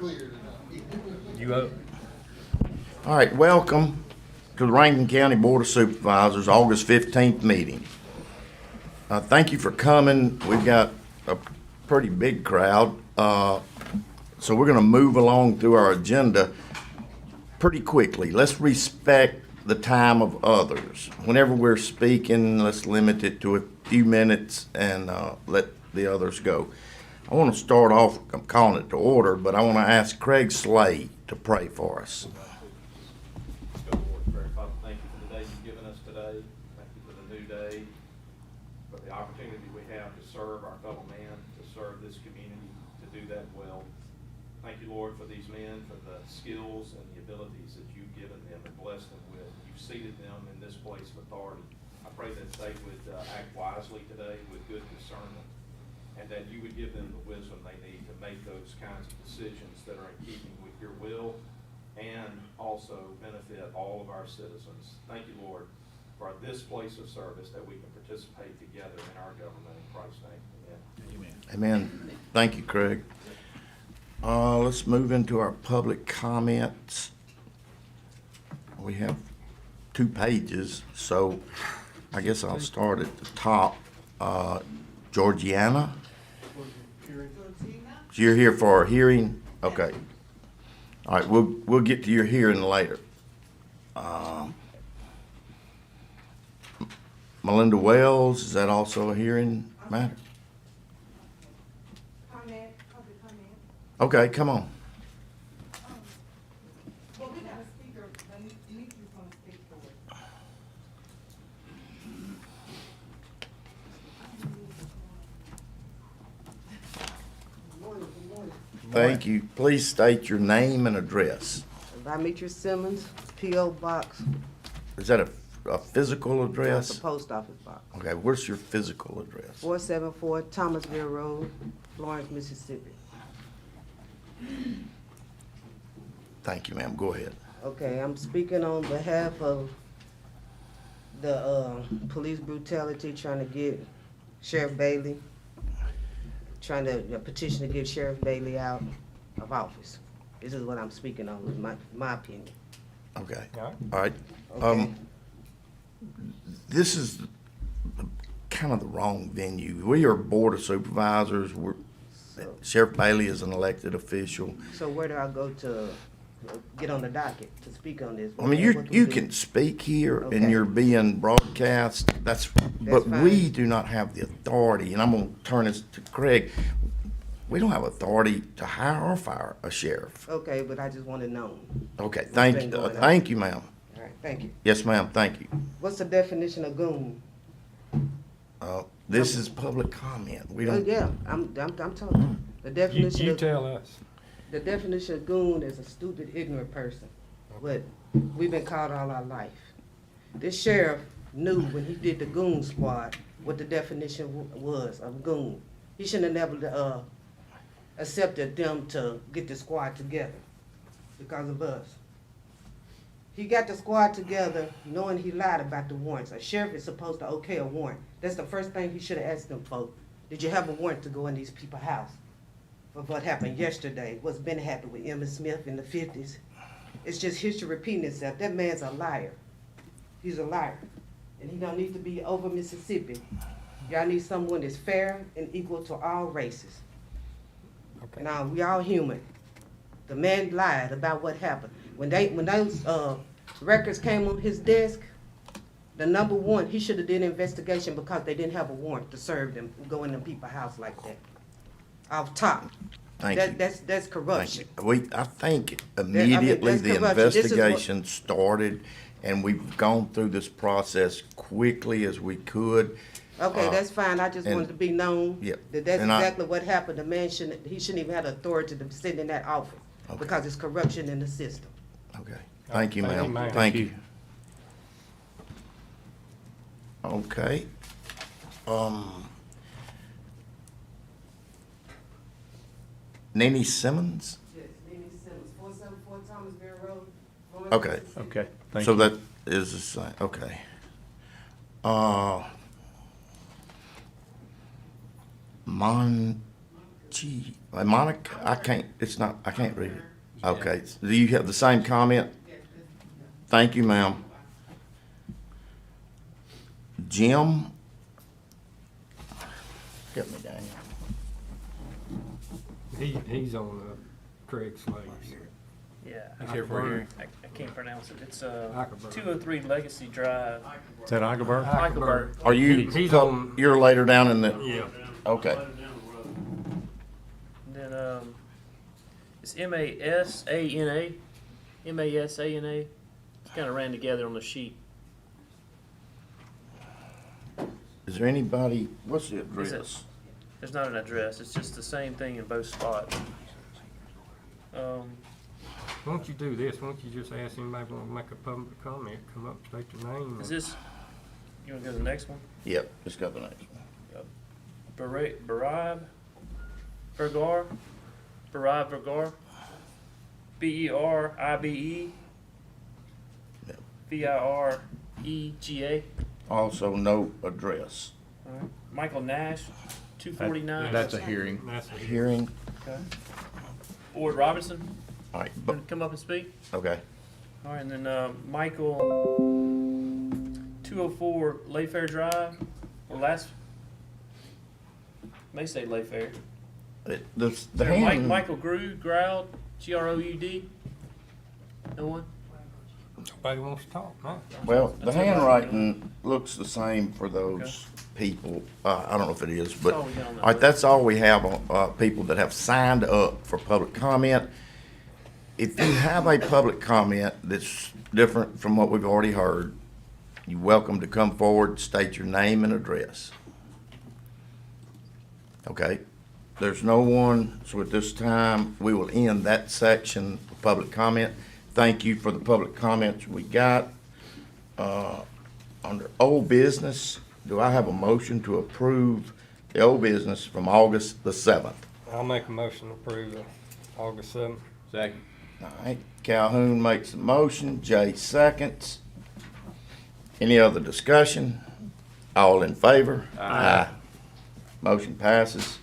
You up? All right, welcome to the Rankin County Board of Supervisors, August 15th meeting. Thank you for coming. We've got a pretty big crowd, so we're going to move along through our agenda pretty quickly. Let's respect the time of others. Whenever we're speaking, let's limit it to a few minutes and let the others go. I want to start off, I'm calling it to order, but I want to ask Craig Slade to pray for us. Go, Lord. Father, thank you for the day you've given us today. Thank you for the new day, for the opportunity we have to serve our fellow man, to serve this community, to do that well. Thank you, Lord, for these men, for the skills and the abilities that you've given them and blessed them with. You've seated them in this place of authority. I pray that they would act wisely today with good discernment, and that you would give them the wisdom they need to make those kinds of decisions that are in keeping with your will and also benefit all of our citizens. Thank you, Lord, for this place of service that we can participate together in our government. In Christ's name, amen. Amen. Thank you, Craig. Let's move into our public comments. We have 2 pages, so I guess I'll start at the top. Georgiana? You're here for our hearing? Okay. All right, we'll get to your hearing later. Melinda Wells, is that also a hearing matter? Comment, public comment. Okay, come on. Well, we got a speaker, but Nick is gonna speak for it. Good morning. Thank you. Please state your name and address. Demetrius Simmons, P.O. Box, Is that a physical that's address? the post office box. Okay, where's your physical address? 474 Thomasville Road, Florence, Mississippi. Thank you, ma'am. Go ahead. Okay, I'm speaking on behalf of the police brutality, trying to get Sheriff Bailey, trying to petition to get Sheriff Bailey out of office. This is what I'm speaking on, in my opinion. Okay. All right. All right. Okay. This is kind of the wrong venue. We are Board of Supervisors. Sheriff Bailey is an elected official. So where do I go to get on the docket to speak on this? I mean, you can speak here and Okay. you're being broadcast. But we fine. do not have the authority, and I'm gonna turn this to Craig. We don't have authority to hire or fire a sheriff. Okay, but I just want to know. Okay, thank been you. going on? Thank you, ma'am. All right, thank you. Yes, ma'am, thank you. What's the definition of goon? This is public comment. We Oh, don't, yeah, I'm talking. The definition You of, tell us. the definition of goon is a stupid, ignorant person. What we've been called all our life. This sheriff knew when he did the goon squad what the definition was of goon. He shouldn't have never accepted them to get the squad together because of us. He got the squad together knowing he lied about the warrants. A sheriff is supposed to okay a warrant. That's the first thing he should have asked them folks. Did you have a warrant to go in these people's house? Of what happened yesterday, what's been happening with Emmett Smith in the 50s. It's just history repeating itself. That man's a liar. He's a liar. And he don't need to be over Mississippi. Y'all need someone that's fair and equal to all races. Okay. Now, we all human. The man lied about what happened. When those records came on his desk, the number one, he should have did an investigation because they didn't have a warrant to serve them, go in them people's house like that. Off top. thank you. That's Thank corruption. you. I think immediately that's the corruption. This is what- investigation started, and we've gone through this process quickly as we could. Okay, that's fine. I just and- wanted to be known Yep. that that's And I- exactly what happened. The man he shouldn't even have the authority to sit in that office Okay. because it's corruption in the system. Okay, thank you, Thank you, ma'am. ma'am. Thank Thank you. Okay. Nene Simmons? Yes, Mimi Simmons, 474 Thomasville Road. Okay. Okay, thank So you. that is the same, okay. Mon, Richie, Monica, I can't read it. Okay, do you have the same comment? Thank you, ma'am. Jim? Help me, Daniel. He's on Craig Slade's. He's Yeah. here for a hearing. I can't pronounce it. It's Eichelberg. 203 Legacy Drive. Is that Eichelberg? Eichelberg. Are you, He's on- you're later down in the, Yeah. okay. And then it's Masana. Masana. It's kind of ran together on the sheet. Is there anybody, what's the Is it- address? There's not an address. It's just the same thing in both spots. Why don't you do this? Why don't you just ask anybody want to make a public comment, come up, state your name. Is this? You want to go to the next one? Yep, just got the next one. Barive Vergar. Barive Vergar. Beribe. Yep. Virega. Also, no address. All right. Michael Nash, 249. That's a hearing. That's a Hearing, Okay. Ward Robinson, all right, want to come up and speak? okay. All right, and then Michael, 204 Layfair Drive, or may say Layfair. The hand, Michael Groud, Groud. No one? Nobody wants to talk, huh? well, the That's all right. handwriting looks the same for those people. I don't know if it is, but, That's all we got on that all right, list. that's all we have on, people that have signed up for public comment. If you have a public comment that's different from what we've already heard, you're welcome to come forward, state your name and address. Okay? There's no one, so at this time, we will end that section of public comment. Thank you for the public comments we got. Under old business, do I have a motion to approve the old business from August the 7th? I'll make a motion to approve August 7th. Second. All right, Calhoun makes the motion, Jay seconds. Any other discussion? All in favor? Aye. Motion passes.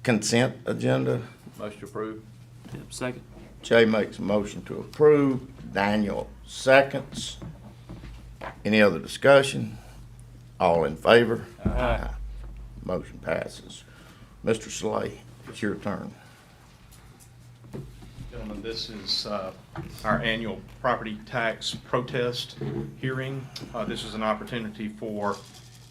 Consent agenda, Motion approved. Yep, second. Jay makes a motion to approve, Daniel seconds. Any other discussion? All in favor? Aye. Motion passes. Mr. Slay, it's your turn. Gentlemen, this is our annual property tax protest hearing. This is an opportunity for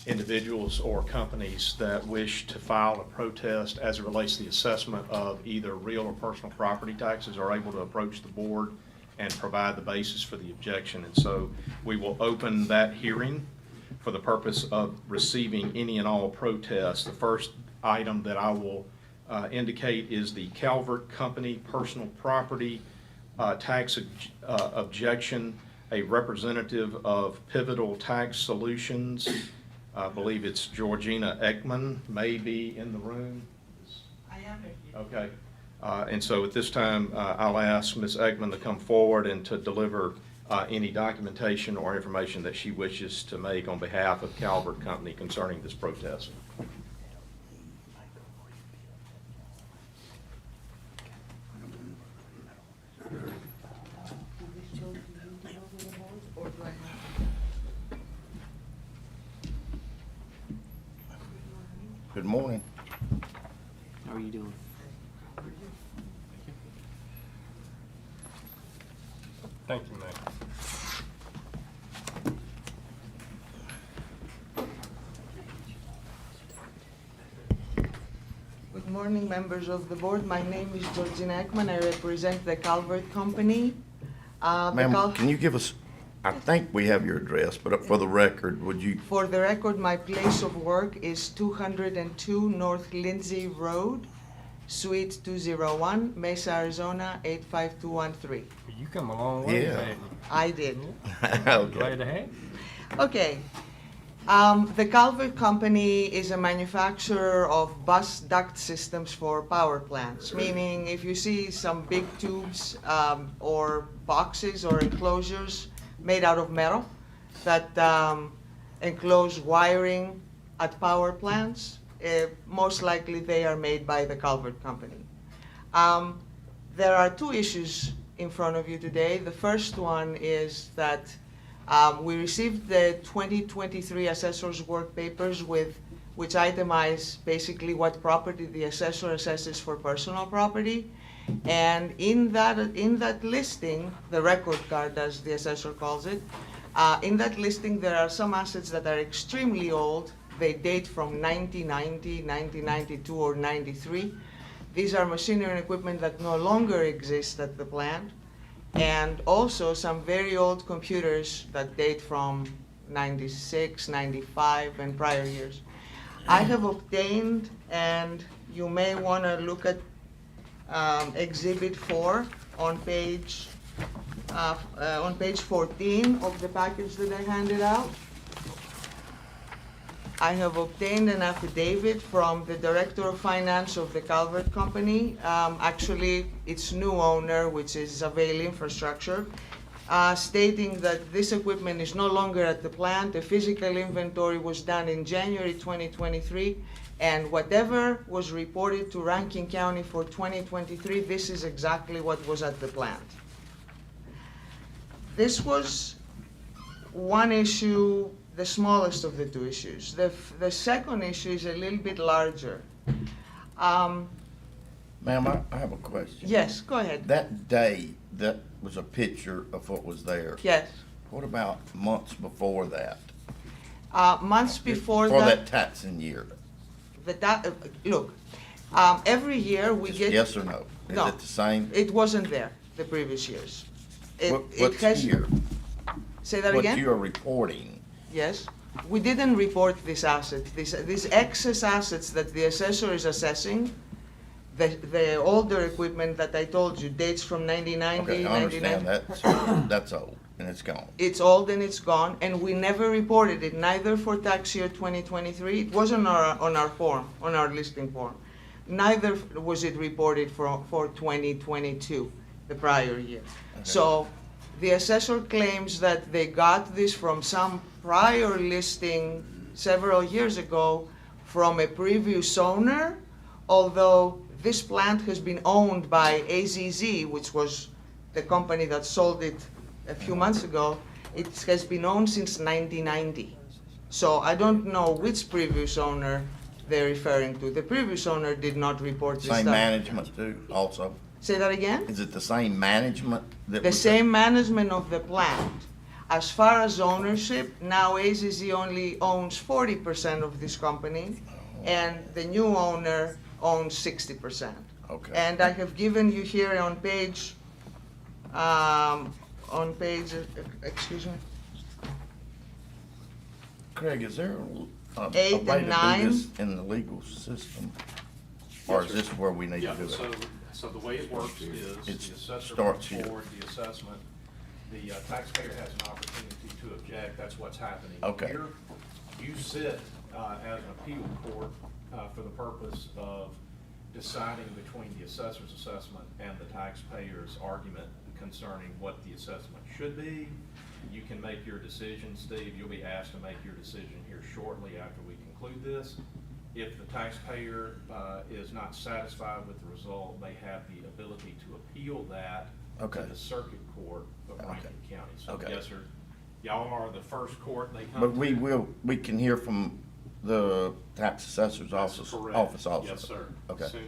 individuals or companies that wish to file a protest as it relates to the assessment of either real or personal property taxes are able to approach the board and provide the basis for the objection. And so we will open that hearing for the purpose of receiving any and all protests. The first item that I will indicate is the Calvert Company personal property tax objection. A representative of Pivotal Tax Solutions, I believe it's Georgina Ekman, may be in the room. I am here. Okay. And so at this time, I'll ask Ms. Ekman to come forward and to deliver any documentation or information that she wishes to make on behalf of Calvert Company concerning this protest. Or do I have? Good morning. How are you doing? Thank you, Mayor. Good morning, members of the board. My name is Georgina Ekman. I represent the Calvert Company. Ma'am, can you give us, I think we have your address, but for the record, would you, For the record, my place of work is 202 North Lindsay Road, Suite 201, Mesa, Arizona 85213. You come a long way, Yeah. haven't I did. you? okay. Glad to have you. Okay. The Calvert Company is a manufacturer of bus duct systems for power plants, meaning if you see some big tubes or boxes or enclosures made out of metal that enclose wiring at power plants, most likely they are made by the culvert company. There are two issues in front of you today. The first one is that we received the 2023 assessor's work papers which itemize basically what property the assessor assesses for personal property. And in that listing, the record card, as the assessor calls it, in that listing there are some assets that are extremely old. They date from 1990, 1992, or 93. These are machinery and equipment that no longer exist at the plant, and also some very old computers that date from 96, 95, and prior years. I have obtained, and you may want to look at Exhibit 4 on page 14 of the package that I handed out. I have obtained an affidavit from the Director of Finance of the Calvert Company, actually its new owner, which is Avail Infrastructure, stating that this equipment is no longer at the plant. The physical inventory was done in January 2023, and whatever was reported to Rankin County for 2023, this is exactly what was at the plant. This was one issue, the smallest of the two issues. The second issue is a little bit larger. Ma'am, I have a question. Yes, go ahead. That day, that was a picture of what was there. Yes. What about months before that? Months before For that, that taxing year? look, every year we Just get. yes or no? No. Is it the same? It wasn't there the previous years. What's here? Say that What again? you are reporting? Yes. We didn't report this asset. These excess assets that the assessor is assessing, the older equipment that I told you dates from 1990, Okay, I understand 1990. that's old and it's gone. It's old and it's gone, and we never reported it, neither for tax year 2023. It wasn't on our form, on our listing form. Neither was it reported for 2022, the prior year. So the assessor claims that they got this from some prior listing several years ago from a previous owner, although this plant has been owned by AZZ, which was the company that sold it a few months ago. It has been owned since 1990. So I don't know which previous owner they're referring to. The previous owner did not report this Same stuff. management too, also? Say that again? Is it the same management that The was? same management of the plant. As far as ownership, now AZZ only owns 40% of this company, and the new owner owns 60%. Okay. And I have given you here on page, excuse me, Craig, is there a 8 way and to do 9? this in the legal system? Or is this where we need to Yeah, do it? so the way it works is It the assessor starts puts here. forward the assessment. The taxpayer has an opportunity to object. That's what's happening Okay. here. You sit as an appeal court for the purpose of deciding between the assessor's assessment and the taxpayer's argument concerning what the assessment should be. You can make your decision, Steve. You'll be asked to make your decision here shortly after we conclude this. If the taxpayer is not satisfied with the result, they have the ability to appeal that Okay. to the circuit court of Okay. Rankin County. So Okay. yes, sir, y'all are the first court they come to. But we can hear from the tax assessor's That's office correct. also? Yes, sir. Okay. As soon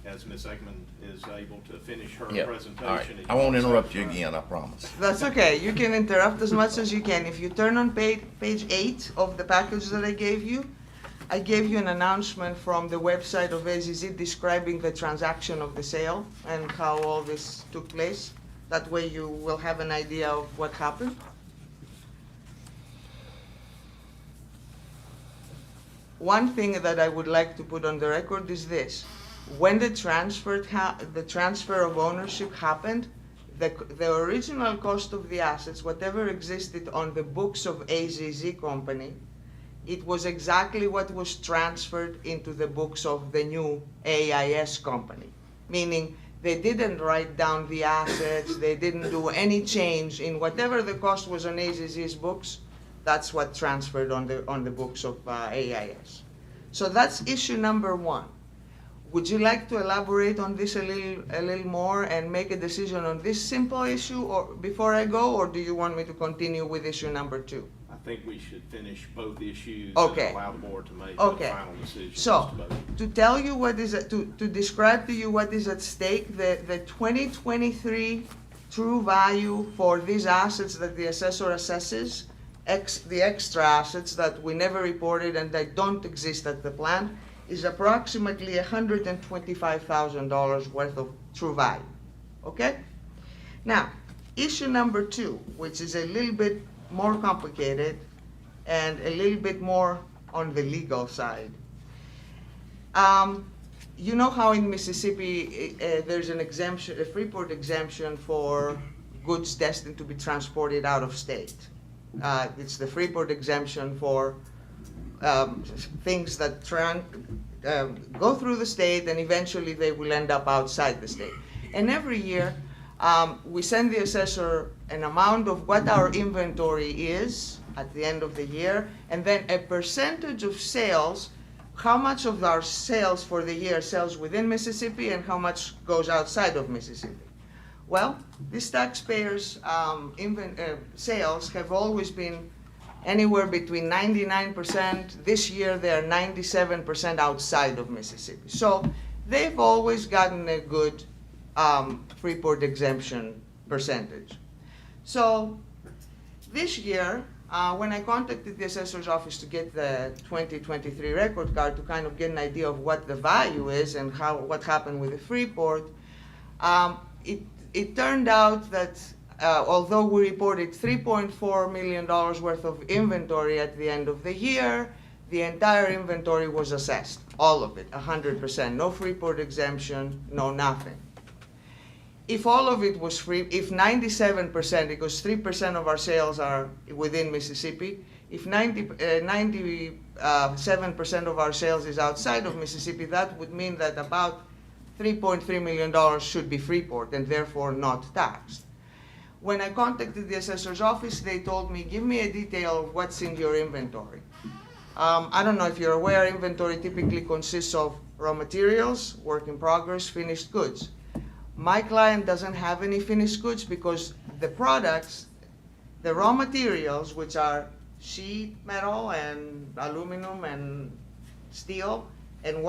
as Ms. Eggman is able to finish her Yeah, presentation. all right. and I won't you interrupt you accept her- again, I promise. That's okay. You can interrupt as much as you can. If you turn on page 8 of the package that I gave you an announcement from the website of AZZ describing the transaction of the sale and how all this took place. That way you will have an idea of what happened. One thing that I would like to put on the record is this. When the transfer of ownership happened, the original cost of the assets, whatever existed on the books of AZZ company, it was exactly what was transferred into the books of the new AIS company. Meaning, they didn't write down the assets, they didn't do any change in whatever the cost was on AZZ's books, that's what transferred on the books of AIS. So that's issue number one. Would you like to elaborate on this a little more and make a decision on this simple issue or before I go, or do you want me to continue with issue number two? I think we should finish both issues Okay. and allow the board to make Okay. the final decision. So, as to both. to tell you what is, to describe to you what is at stake, the 2023 true value for these assets that the assessor assesses, the extra assets that we never reported and that don't exist at the plant, is approximately $125,000 worth of true value, okay? Now, issue number two, which is a little bit more complicated and a little bit more on the legal side. You know how in Mississippi there's an exemption, a Freeport exemption for goods destined to be transported out of state. It's the Freeport exemption for things that go through the state and eventually they will end up outside the state. And every year we send the assessor an amount of what our inventory is at the end of the year, and then a percentage of sales, how much of our sales for the year sells within Mississippi and how much goes outside of Mississippi. Well, these taxpayers' sales have always been anywhere between 99%. This year they are 97% outside of Mississippi. So they've always gotten a good Freeport exemption percentage. So this year, when I contacted the assessor's office to get the 2023 record card to kind of get an idea of what the value is and what happened with the Freeport, it turned out that although we reported $3.4 million worth of inventory at the end of the year, the entire inventory was assessed, all of it, 100%, no Freeport exemption, no nothing. If all of it was free, if 97%, because 3% of our sales are within Mississippi, if 97% of our sales is outside of Mississippi, that would mean that about $3.3 million should be Freeport and therefore not taxed. When I contacted the assessor's office, they told me, give me a detail of what's in your inventory. I don't know if you're aware, inventory typically consists of raw materials, work in progress, finished goods. My client doesn't have any finished goods because the products, the raw materials, which are sheet metal and aluminum and steel and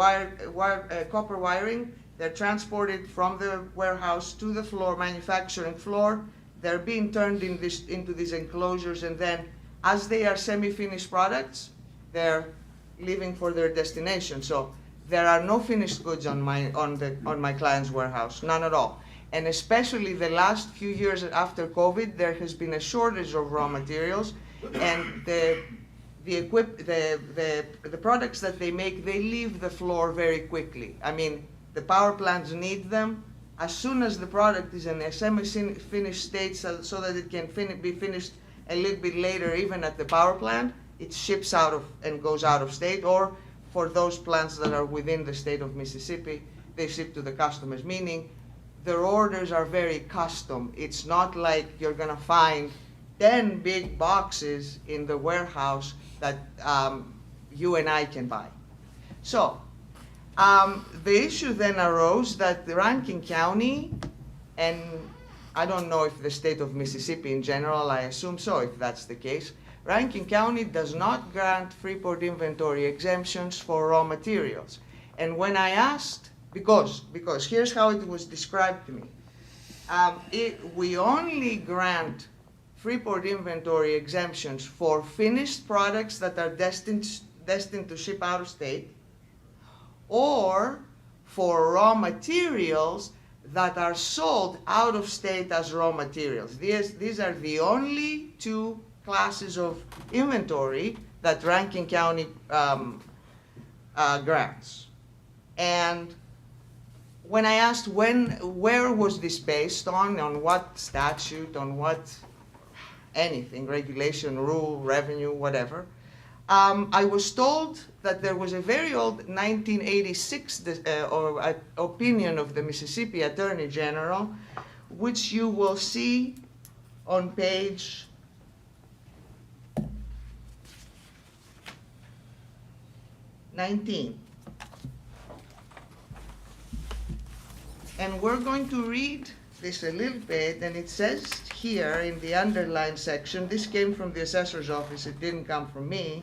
copper wiring, they're transported from the warehouse to the floor, manufacturing floor. They're being turned into these enclosures, and then as they are semi-finished products, they're leaving for their destination. So there are no finished goods on my client's warehouse, none at all. And especially the last few years after COVID, there has been a shortage of raw materials, and the products that they make, they leave the floor very quickly. I mean, the power plants need them. As soon as the product is in a semi-finished state so that it can be finished a little bit later, even at the power plant, it ships out and goes out of state, or for those plants that are within the state of Mississippi, they ship to the customers, meaning their orders are very custom. It's not like you're gonna find 10 big boxes in the warehouse that you and I can buy. So, the issue then arose that the Rankin County, and I don't know if the state of Mississippi in general, I assume so if that's the case, Rankin County does not grant Freeport inventory exemptions for raw materials. And when I asked, because here's how it was described to me. We only grant Freeport inventory exemptions for finished products that are destined to ship out of state, or for raw materials that are sold out of state as raw materials. These are the only two classes of inventory that Rankin County grants. And when I asked where was this based on what statute, on what anything, regulation, rule, revenue, whatever, I was told that there was a very old 1986 opinion of the Mississippi Attorney General, which you will see on page 19. And we're going to read this a little bit, and it says here in the underlined section, this came from the assessor's office, it didn't come from me.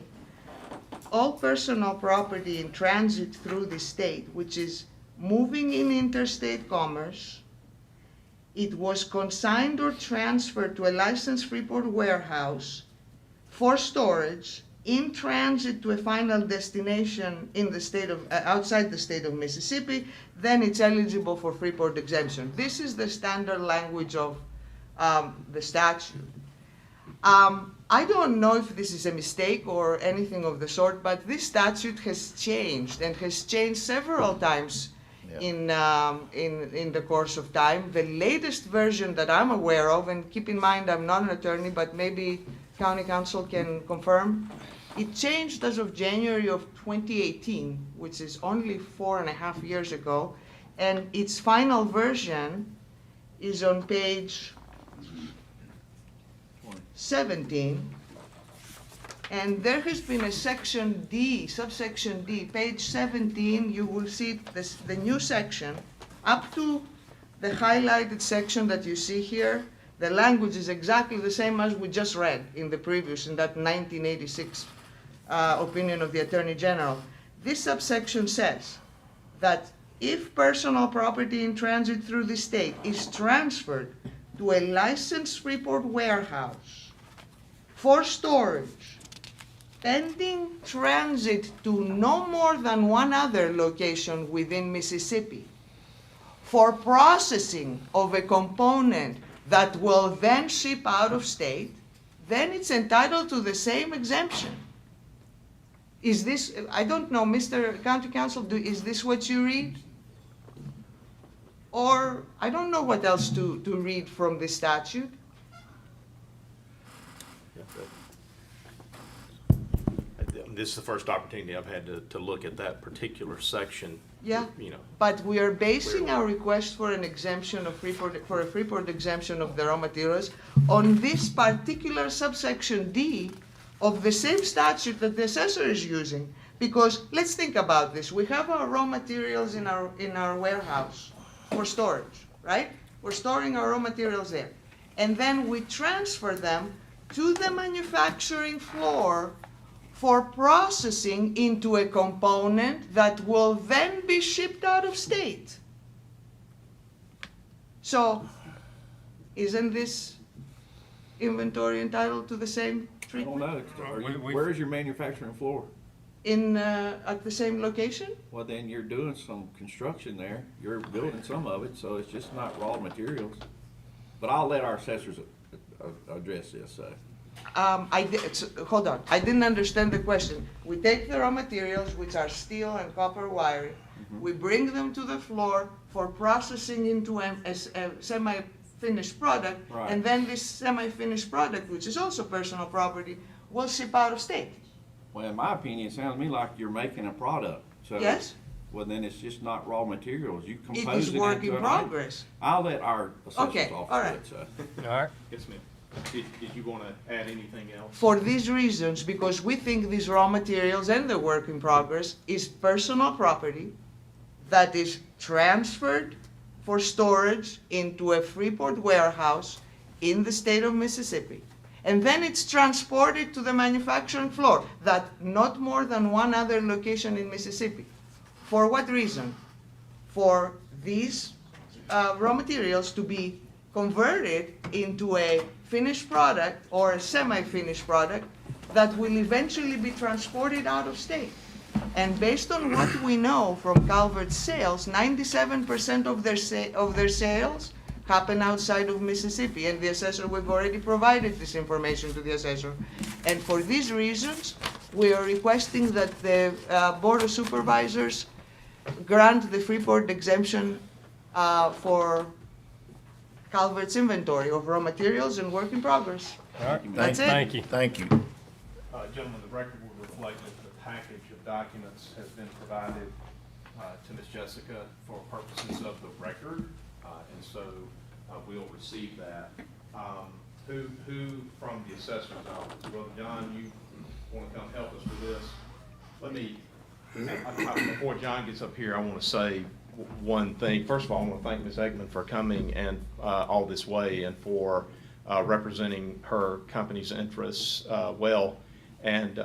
All personal property in transit through the state, which is moving in interstate commerce, it was consigned or transferred to a licensed Freeport warehouse for storage in transit to a final destination in the state of, outside the state of Mississippi, then it's eligible for Freeport exemption. This is the standard language of the statute. I don't know if this is a mistake or anything of the sort, but this statute has changed and has changed several times in the course of time. The latest version that I'm aware of, and keep in mind I'm not an attorney, but maybe County Council can confirm, it changed as of January of 2018, which is only 4.5 years ago, and its final version is on page 17, and there has been a section D, subsection D, page 17, you will see this, the new section, up to the highlighted section that you see here. The language is exactly the same as we just read in the previous, in that 1986 opinion of the Attorney General. This subsection says that if personal property in transit through the state is transferred to a licensed Freeport warehouse for storage, pending transit to no more than one other location within Mississippi, for processing of a component that will then ship out of state, then it's entitled to the same exemption. Is this, I don't know, Mr. County Counsel, is this what you read? Or, I don't know what else to read from this statute. This is the first opportunity I've had to look at that particular section. Yeah, You know, but we are basing our request for an exemption of Freeport, for a Freeport exemption of the raw materials on this particular subsection D of the same statute that the assessor is using. Because let's think about this. We have our raw materials in our warehouse for storage, right? We're storing our raw materials there. And then we transfer them to the manufacturing floor for processing into a component that will then be shipped out of state. So, isn't this inventory entitled to the same I don't treatment? know. Where is your manufacturing floor? At the same location? Well, then you're doing some construction there. You're building some of it, so it's just not raw materials. But I'll let our assessors address this, so. Hold on, I didn't understand the question. We take the raw materials, which are steel and copper wiring, we bring them to the floor for processing into a semi-finished product, Right. and then this semi-finished product, which is also personal property, will ship out of state. Well, in my opinion, it sounds to me like you're making a product, so. Yes? Well, then it's just not raw materials. You It compose is it work into in an item. progress. I'll let our Okay, assessors all officer right. it, so. All right. yes, ma'am. Did you want to add anything else? For these reasons, because we think these raw materials and the work in progress is personal property that is transferred for storage into a Freeport warehouse in the state of Mississippi. And then it's transported to the manufacturing floor, that not more than one other location in Mississippi. For what reason? For these raw materials to be converted into a finished product or a semi-finished product that will eventually be transported out of state. And based on what we know from Calvert's sales, 97% of their sales happen outside of Mississippi. And the assessor, we've already provided this information to the assessor. And for these reasons, we are requesting that the Board of Supervisors grant the Freeport exemption for Calvert's inventory of raw materials and work in progress. All right. That's it. Thank you. Thank you. Gentlemen, the record will reflect that the package of documents has been provided to Ms. Jessica for purposes of the record, and so we'll receive that. Who from the assessor's office, Brother John, you want to come help us with this? Let me Before John gets up here, I want to say one thing. First of all, I want to thank Ms. Eggman for coming and all this way and for representing her company's interests well. And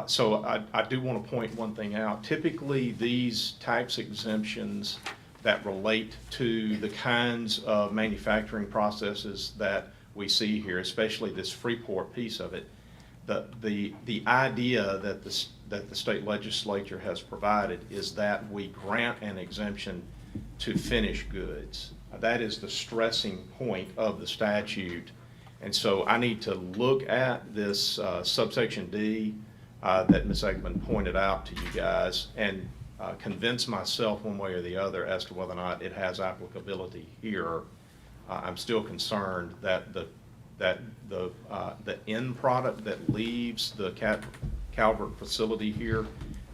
so I do want to point one thing out. Typically, these tax exemptions that relate to the kinds of manufacturing processes that we see here, especially this Freeport piece of it, the idea that the state legislature has provided is that we grant an exemption to finished goods. That is the stressing point of the statute. And so I need to look at this subsection D that Ms. Eggman pointed out to you guys and convince myself one way or the other as to whether or not it has applicability here. I'm still concerned that the end product that leaves the Calvert facility here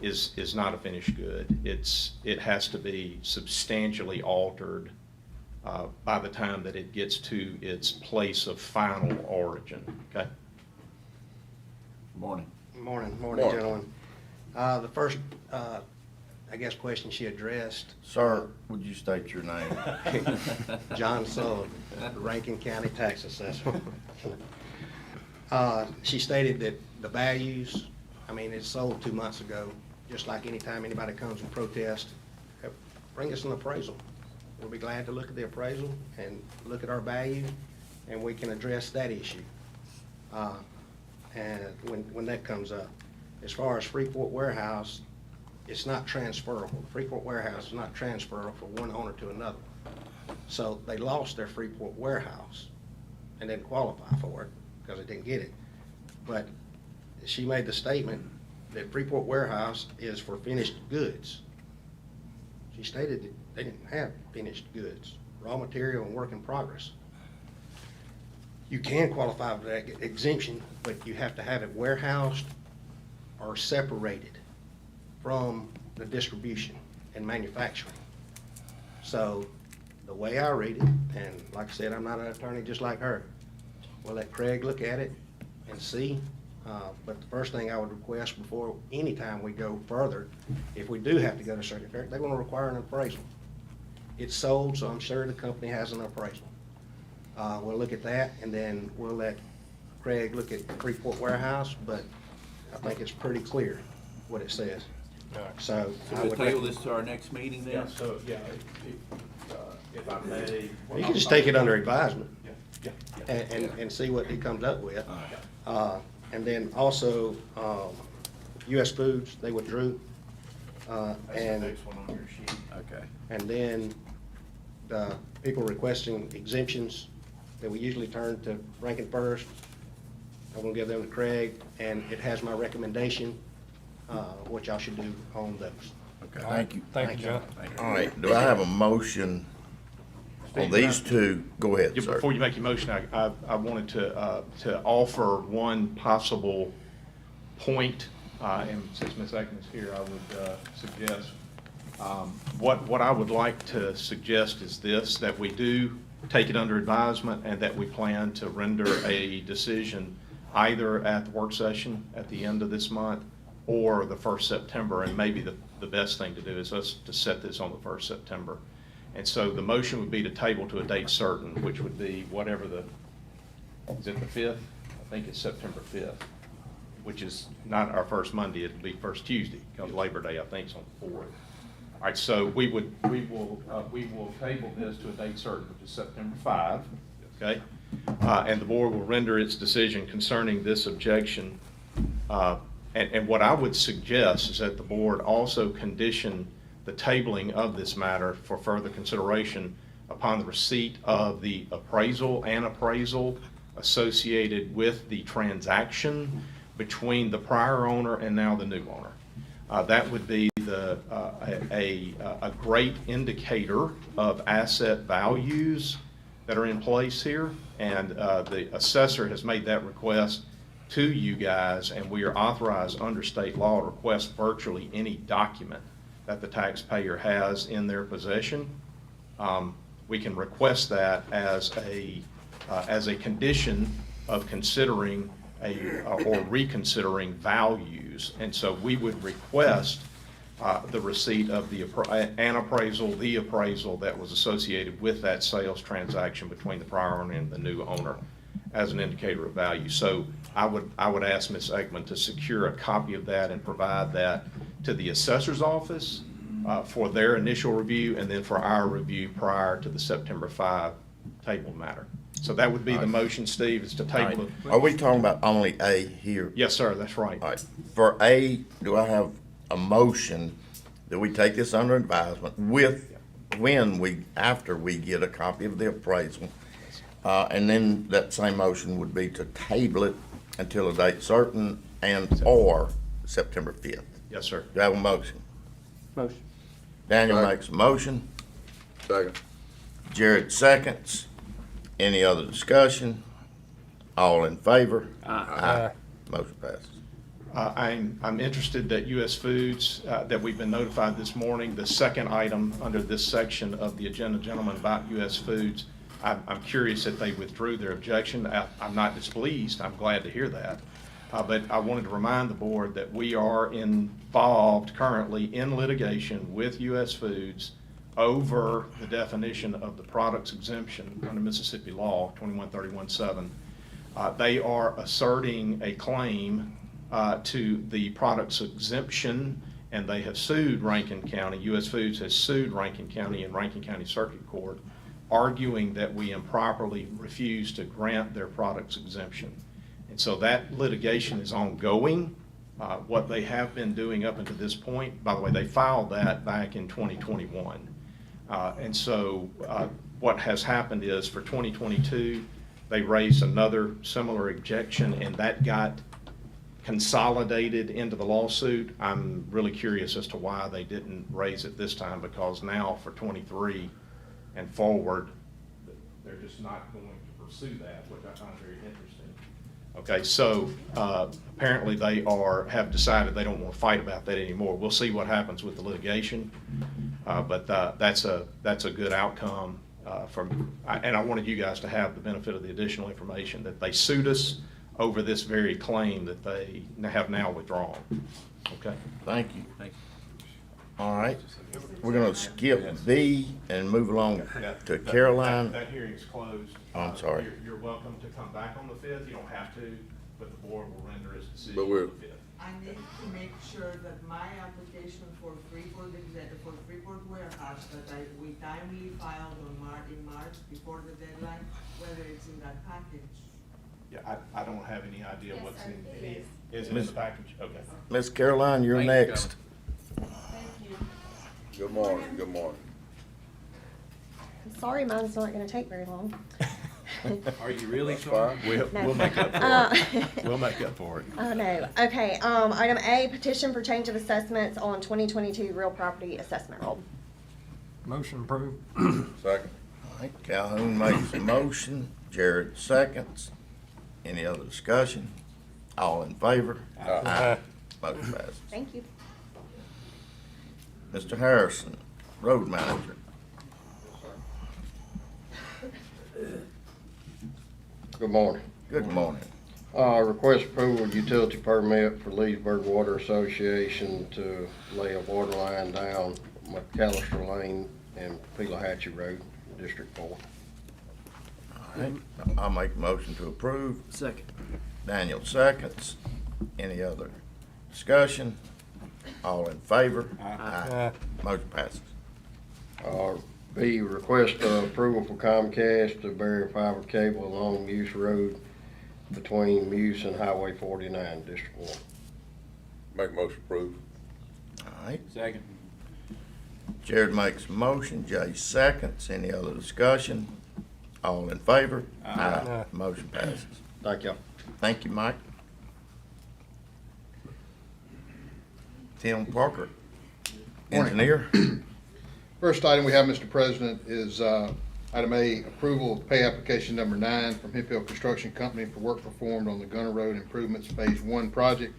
is not a finished good. It has to be substantially altered by the time that it gets to its place of final origin. Okay. Morning. Morning, Morning. gentlemen. The first, I guess, question she addressed, Sir, would you state your name? John Sullivan, Rankin County Tax Assessor. She stated that the values, I mean, it's sold 2 months ago, just like anytime anybody comes and protests, bring us an appraisal. We'll be glad to look at the appraisal and look at our value, and we can address that issue. And when that comes up. As far as Freeport Warehouse, it's not transferable. Freeport Warehouse is not transferable from one owner to another. So they lost their Freeport Warehouse and didn't qualify for it because they didn't get it. But she made the statement that Freeport Warehouse is for finished goods. She stated that they didn't have finished goods, raw material and work in progress. You can qualify for that exemption, but you have to have it warehoused or separated from the distribution and manufacturing. So the way I read it, and like I said, I'm not an attorney just like her, we'll let Craig look at it and see. But the first thing I would request before any time we go further, if we do have to go to circuit court, they're gonna require an appraisal. It's sold, so I'm sure the company has an appraisal. We'll look at that, and then we'll let Craig look at Freeport Warehouse, but I think it's pretty clear what it says. So So I we'll would table recommend, this to our next meeting then? So, if I may. you can just take it under advisement Yeah. and see what he comes up with. And then also, US Foods, they withdrew. That's the And next one on your sheet. Okay. And then the people requesting exemptions that we usually turn to Rankin first, I'm gonna give them to Craig, and it has my recommendation, what y'all should do on those. Okay, thank you. Thank you, John. All right, do I have a motion on these two? Go ahead, Yeah, sir. before you make your motion, I wanted to offer one possible point, and since Ms. Atkins is here, I would suggest, what I would like to suggest is this, that we do take it under advisement and that we plan to render a decision either at the work session at the end of this month or the 1st September, and maybe the best thing to do is us to set this on the 1st September. And so the motion would be to table to a date certain, which would be whatever is it the 5th? I think it's September 5th, which is not our first Monday, it'll be first Tuesday, because Labor Day, I think, is on the 4th. All right, so we will table this to a date certain, which is September 5, okay? And the board will render its decision concerning this objection. And what I would suggest is that the board also condition the tabling of this matter for further consideration upon the receipt of the appraisal associated with the transaction between the prior owner and now the new owner. That would be a great indicator of asset values that are in place here, and the assessor has made that request to you guys, and we are authorized under state law to request virtually any document that the taxpayer has in their possession. We can request that as a condition of considering or reconsidering values. And so we would request the receipt of an appraisal, the appraisal that was associated with that sales transaction between the prior owner and the new owner as an indicator of value. So I would ask Ms. Ekman to secure a copy of that and provide that to the assessor's office for their initial review, and then for our review prior to the September 5 table matter. So that would be the motion, Steve, is to All table right. it. Are we talking about only A here? Yes, sir, that's right. All right, for A, do I have a motion that we take this under advisement after we get a copy of the appraisal? And then that same motion would be to table it until a date certain or September 5th. Yes, sir. Do I have a motion? Motion. Daniel makes a motion. Second. Jared seconds. Any other discussion? All in favor? Aye. Motion passes. I'm interested that U.S. Foods, that we've been notified this morning, the second item under this section of the agenda, gentlemen, about U.S. Foods, I'm curious that they withdrew their objection. I'm not displeased. I'm glad to hear that. But I wanted to remind the board that we are involved currently in litigation with U.S. Foods over the definition of the products exemption under Mississippi law, 2131.7. They are asserting a claim to the products exemption, and they have sued Rankin County. U.S. Foods has sued Rankin County in Rankin County Circuit Court, arguing that we improperly refused to grant their products exemption. And so that litigation is ongoing. What they have been doing up until this point, by the way, they filed that back in 2021. And so what has happened is for 2022, they raised another similar objection, and that got consolidated into the lawsuit. I'm really curious as to why they didn't raise it this time, because now for 23 and forward, they're just not going to pursue that, which I find very interesting. Okay, so apparently they have decided they don't want to fight about that anymore. We'll see what happens with the litigation, but that's a good outcome and I wanted you guys to have the benefit of the additional information that they sued us over this very claim that they have now withdrawn. Okay? Thank you. All right, we're gonna skip B and move along to Caroline. That hearing's closed. Oh, I'm sorry. You're welcome to come back on the 5th. You don't have to, but the board will render its decision But on we're- the 5th. I need to make sure that my application for Freeport Warehouse that we timely filed in March before the deadline, whether it's in that package. Yeah, I don't have any idea Yes, what's sir, in it any, is. is it in the package? Okay. Miss Caroline, you're Thank you, next. Thank you. Good morning, good morning. I'm sorry mine's not gonna take very long. Are you really That's sorry? fine. We'll make up for it. We'll make up for it. Oh, no. Okay, item A, petition for change of assessments on 2022 real property assessment roll. Motion approved. Second. All right, Calhoun makes a motion, Jared seconds. Any other discussion? All in favor? Aye. Motion passes. Thank you. Mr. Harrison, road manager. Good morning. Good morning. Request approval of utility permit for Leesburg Water Association to lay a water line down McAllister Lane and Pelahatchie Road, District 4. All right, I'll make a motion to approve. Second. Daniel seconds. Any other discussion? All in favor? Aye. Motion passes. B, request approval for Comcast to bury fiber cable along Muse Road between Muse and Highway 49, District 1. Make motion approved. All right, Second. Jared makes a motion, Jay seconds. Any other discussion? All in favor? Aye. Motion passes. Thank y'all. Thank you, Mike. Tim Parker, Morning. engineer. First item we have, Mr. President, is item A, approval of pay application number 9 from Hip Hill Construction Company for work performed on the Gunner Road Improvements Phase 1 project,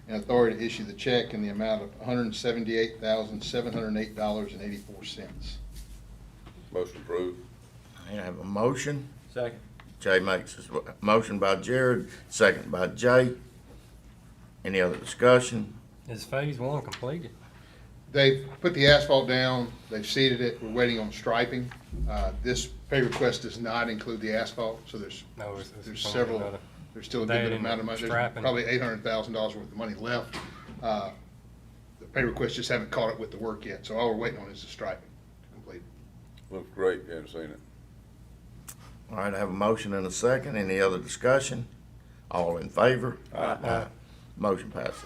and authority to issue the check in the amount of $178,708.84. Motion approved. I have a motion. Second. Jay makes his motion by Jared, second by Jay. Any other discussion? Is phase one completed? They've put the asphalt down, they've seeded it, we're waiting on striping. This pay request does not include the asphalt, so there's No, it's there's only several, another- there's still a That good and amount of money. There's striping. probably $800,000 worth of money left. The pay requests just haven't caught up with the work yet, so all we're waiting on is the striping to complete. Looks great, you haven't seen it. All right, I have a motion and a second. Any other discussion? All in favor? Aye. Motion passes.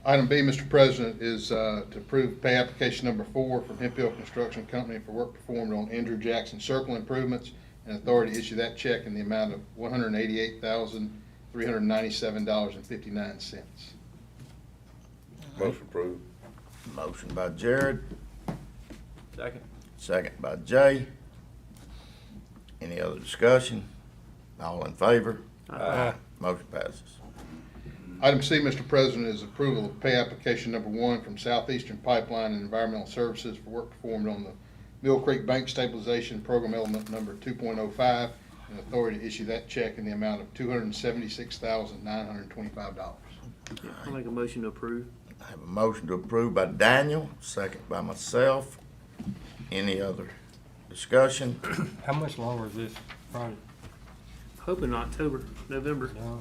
Item B, Mr. President, is to approve pay application number 4 from Hemp Hill Construction Company for work performed on Andrew Jackson Circle improvements, and authority to issue that check in the amount of $188,397.59. Motion approved. Motion by Jared, Second. second by Jay. Any other discussion? All in favor? Aye. Motion passes. Item C, Mr. President, is approval of pay application number 1 from Southeastern Pipeline and Environmental Services for work performed on the Mill Creek Bank Stabilization Program element number 2.05, and authority to issue that check in the amount of $276,925. I'll make a motion to approve. I have a motion to approve by Daniel, second by myself. Any other discussion? How much longer is this project? Hoping October, November, done?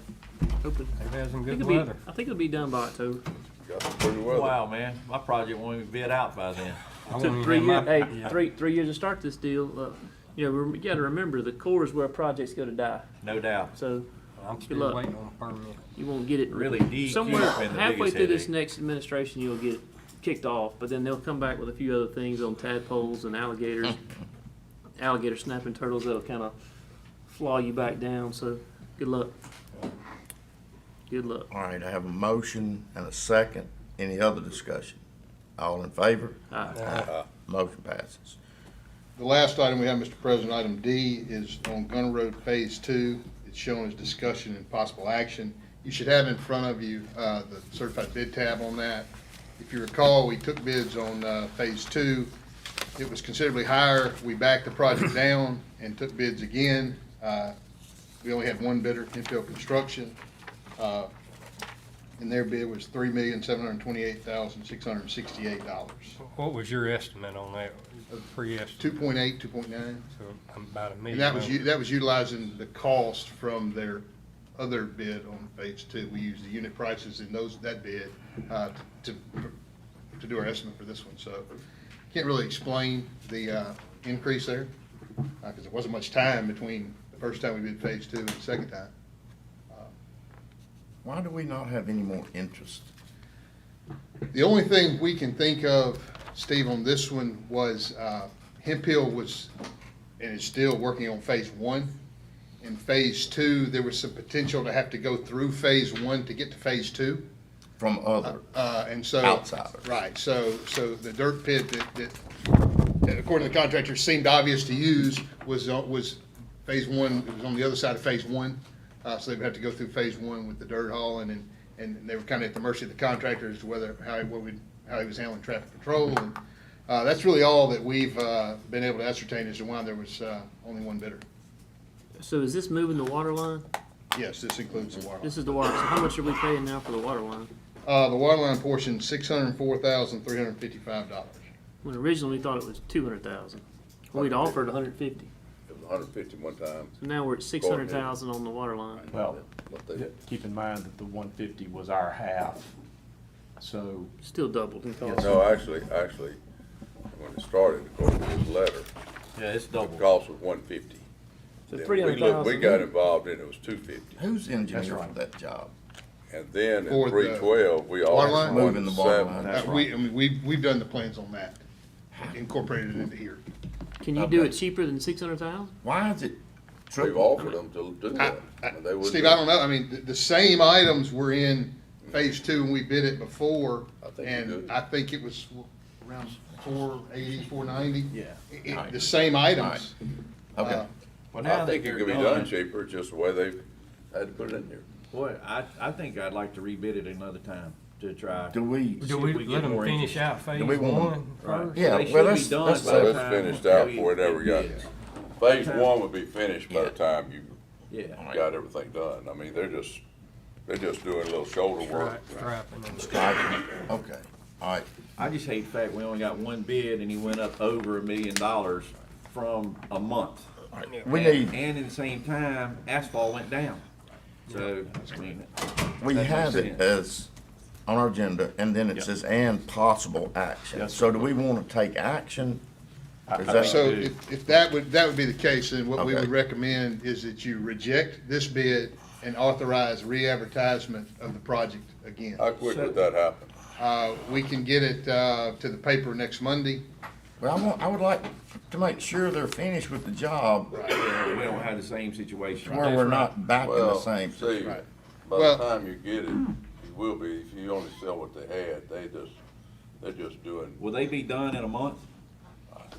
hoping. They've had some I think good it'll be, weather. I think it'll be done by October. Got some pretty weather. Wow, man, my project won't even bid out by then. I won't Took even 3 have years, my- hey, yeah. three years to start this deal. You know, you gotta remember, the core is where projects go to die. No doubt. So I'm Good still luck. waiting on a permit. you won't get it Really deep somewhere been the halfway biggest through this headache. next administration. You'll get kicked off, but then they'll come back with a few other things on tadpoles and alligators, alligator snapping turtles that'll kind of flaw you back down. So good luck. Good luck. All right, I have a motion and a second. Any other discussion? All in favor? Aye. Motion passes. The last item we have, Mr. President, item D, is on Gunner Road Phase 2. It's shown as discussion and possible action. You should have in front of you the certified bid tab on that. If you recall, we took bids on Phase 2. It was considerably higher. We backed the project down and took bids again. We only had one bidder, Hemp Hill Construction, and their bid was $3,728,668. What was your estimate on that? Pre-estimate? 2.8, 2.9. So about $1 million. And that was utilizing the cost from their other bid on Phase 2. We used the unit prices in that bid to do our estimate for this one. So can't really explain the increase there because there wasn't much time between the first time we bid Phase 2 and the second time. Why do we not have any more interest? The only thing we can think of, Steve, on this one was Hemp Hill was, and is still working on Phase 1. In Phase 2, there was some potential to have to go through Phase 1 to get to Phase 2. From other And so. outsiders? Right, so the dirt pit that according to the contractor, seemed obvious to use was Phase 1, it was on the other side of Phase 1. So they would have to go through Phase 1 with the dirt hauling, and they were kind of at the mercy of the contractor as to how he was handling traffic control. And that's really all that we've been able to ascertain as to why there was only one bidder. So is this moving the water line? Yes, this includes the water line. This is the water. So how much are we paying now for the water line? The water line portion, $604,355. When originally we thought it was 200,000. We'd offered 150. It was 150 one time. So now we're at 600,000 on the water line. Well, What they- keep in mind that the 150 was our half, so. Still doubled in cost. No, actually, when it started, according to his letter, Yeah, it's the double. cost was 150. So Then 300,000. we got involved and it was 250. Who's the engineer That's for right. that job? And then For in the 312, we water line? offered Moving the water line. 170. We've done the plans on that, incorporated it into here. Can you do it cheaper than 600,000? Why is it We've triple? offered them to do that. and they wouldn't Steve, do I it. don't know, I mean, the same items were in Phase 2 and we bid it before, I think you're and good. I think it was around 480, 490. Yeah. The same items. Okay. Well, now I think it they're could be done cheaper, it's just the way they had to put it in here. Boy, I think I'd like to rebid it another time to try. Do we? Do we we get let them more finish interest. out phase Do we want 1 Right. first? Yeah, They well, should be let's- done let's- by So the it's time finished out we before it ever get got bids. there. Phase 1 would be finished by the time you Yeah. got everything done. I mean, they're just doing a little shoulder work. Striping and Striping. Okay, all right. I just hate the fact we only got one bid and he went up over $1 million from a month. We And- need, And at the same time, asphalt went down. So, I mean, we that have makes it sense. as on our agenda, and then it Yep. says, and possible action. Yes, So sir. do we want to take action? Is I that- So do. if that would be the case, then what we Okay. would recommend is that you reject this bid and authorize re-advertisement of the project again. How quick would that happen? We can get it to the paper next Monday. Well, I would like to make sure they're finished with the job, Yeah, we don't have the same situation. where we're not back in the Well, same. see, Right. by Well- the time you get it, you will be, if you only sell what they had, they're just doing. Will they be done in a month?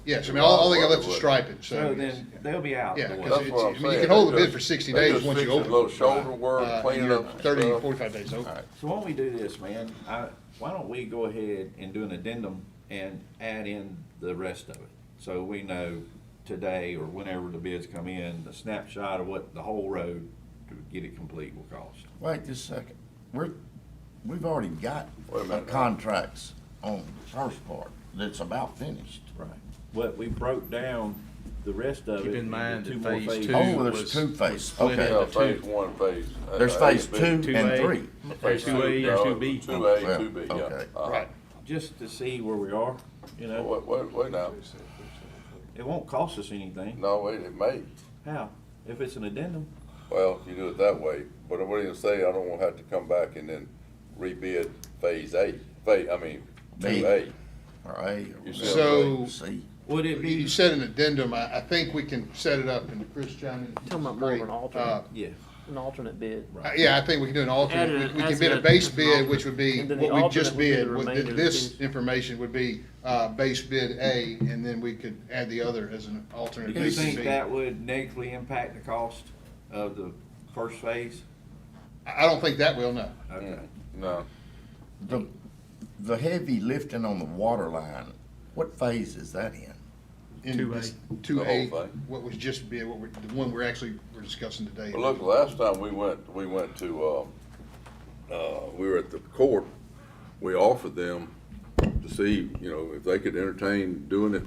Yes, I mean, all they got left is striping, So so. then they'll be out. Yeah, the way. because That's what I'm you can saying. hold the They bid just- for 60 they days just once you fixing open. a little shoulder work, and cleaning you're up 30, stuff. 45 days open. So why don't we do this, man? Why don't we go ahead and do an addendum and add in the rest of it? So we know today or whenever the bids come in, the snapshot of what the whole road to get it complete will cost. Wait just a second. We've already got Wait a minute now. contracts on the first part that's about finished. Right. But we broke down the rest of it. Keep in mind into that two more phase phases. two Oh, there's was- two was phases. split Okay. Yeah, into phase two. one, phase. There's A, phase B. 2 and 2A. 3. Phase 2A and No, 2B. 2A, Well, 2B, yeah. okay. Right. Just to see where we are, you know? Wait now. It won't cost us anything. No, wait, it may. How? If it's an addendum? Well, you do it that way, but what do you say, I don't wanna have to come back and then rebid phase A, B. 2A. All right. You see So- See, Would it You be? said an addendum, I think we can set it up, and Chris chime in. Talking about more of an alternate. Yeah. An alternate bid. Yeah, I think we can do an Add alternate. it We can as bid a a- base as an bid, alternate. which would be And then the what we just alternate would be the bid. remainder of the This bids. information would be base bid A, and then we could add the other as an alternate. Do you base think B. that would negatively impact the cost of the first phase? I don't think that will, no. Okay. No, the heavy lifting on the water line, what phase is that in? In 2A. this The 2A, whole thing. what was just bid, the one we're discussing today. well, look, last time we went to, we were at the court, we offered them to see, you know, if they could entertain doing it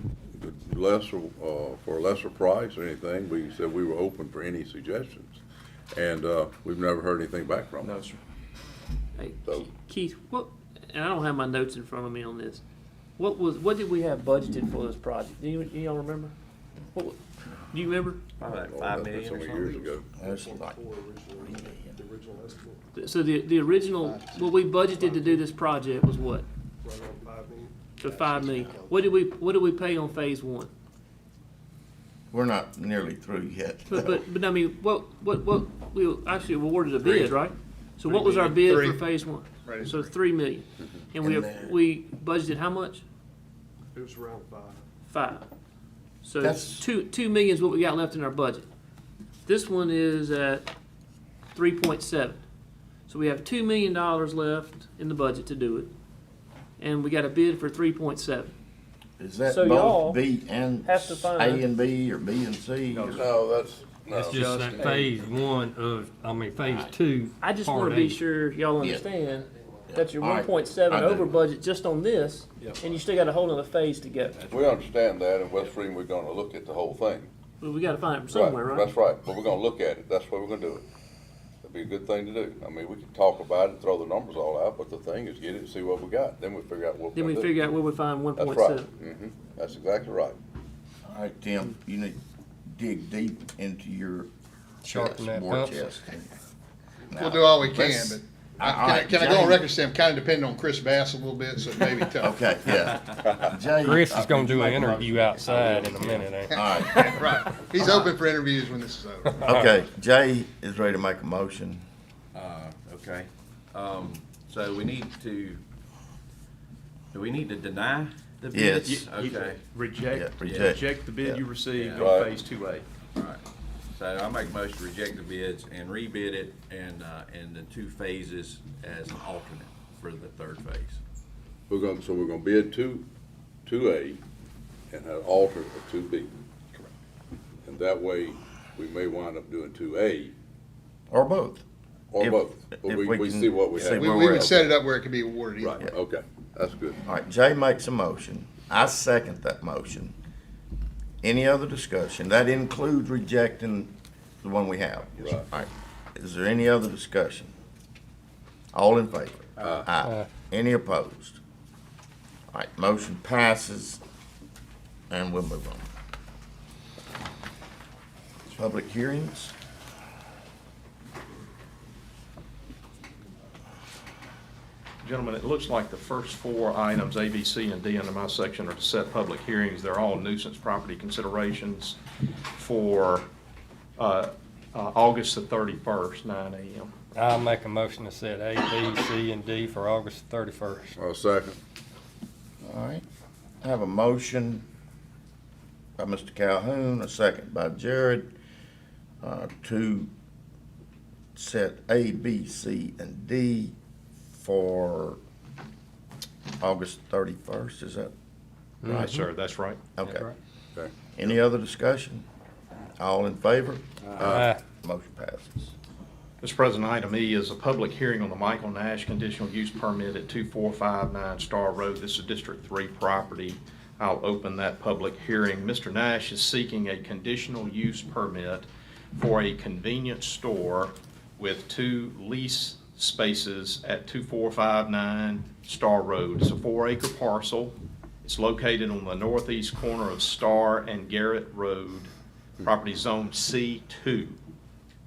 lesser, for a lesser price or anything. We said we were open for any suggestions, and, we've never heard anything back from them. No, sir. Hey, So- Keith, what, and I don't have my notes in front of me on this. What did we have budgeted for this project? Do y'all remember? Do you remember? Probably like Oh, 5 that's million or some years something. ago. That's like, So the original, what we budgeted to do this project was what? So 5 million. What did we pay on phase one? we're not nearly through yet. But I mean, what we actually awarded a bid, right? So what was our bid Three. for phase one? Right. So 3 million. And And then- we budgeted how much? It was around 5. 5. So That's- 2 million is what we got left in our budget. This one is at 3.7. So we have $2 million left in the budget to do it. And we got a bid for 3.7. Is that So y'all both B and have to find- A and B or B and C? or- No, that's, no. It's just that phase one phase two. I just part want to be A. sure y'all Yeah. understand that you're All right. 1.7 I do. over budget just on this, and you still got a whole other phase to go. We understand that, and West Freedom, we're gonna look at the whole thing. But we got to find it from somewhere, right? That's right, but we're gonna look at it, that's where we're gonna do it. It'd be a good thing to do. I mean, we can talk about it, throw the numbers all out, but the thing is get it and see what we got, then we figure out what Then we're we gonna do. figure out where we find That's 1.7. right, that's exactly right. All right, Tim, you need to dig deep into your Sharpen that war pencil. chest. We'll do all we can, let's- but all can right, I go on Jay. record and say I'm kind of depending on Chris Bass a little bit, so it may be tough. Okay, yeah. Jay, Chris is gonna do an interview outside in a minute, ain't he? all right, Right. He's open for interviews when this is over. okay, Jay is ready to make a motion. Okay. So we need to, do we need to deny the bids? Yes. Okay. Yeah, Reject, reject. reject the bid you received Yeah. on Right. phase 2A. All right. So I make a motion to reject the bids and rebid it and the 2 phases as an alternate for the 3rd phase. So we're gonna bid 2A and have alternate of 2B. And that way, we may wind up doing 2A or both. Or If- both, but if we can see what we have. We where we we're would at. set it up where it could be awarded either Right, way. okay, that's good. All right, Jay makes a motion. I second that motion. Any other discussion? That includes rejecting the one we have. Right. All right, is there any other discussion? All in favor? Aye. Any opposed? All right, motion passes, and we'll move on. Public hearings? Gentlemen, it looks like the first four items, A, B, C, and D, under my section are to set public hearings. They're all nuisance property considerations for August the 31st, 9 a.m. I'll make a motion to set A, B, C, and D for August 31st. I'll second. All right, I have a motion by Mr. Calhoun, a second by Jared, to set A, B, C, and D for August 31st, is that right? Yes, sir, that's right. Okay. right. Okay. Any other discussion? All in favor? Aye. Motion passes. Mr. President, item E is a public hearing on the Michael Nash conditional use permit at 2459 Star Road. This is District 3 property. I'll open that public hearing. Mr. Nash is seeking a conditional use permit for a convenience store with 2 lease spaces at 2459 Star Road. It's a 4-acre parcel. It's located on the northeast corner of Star and Garrett Road, property zone C2.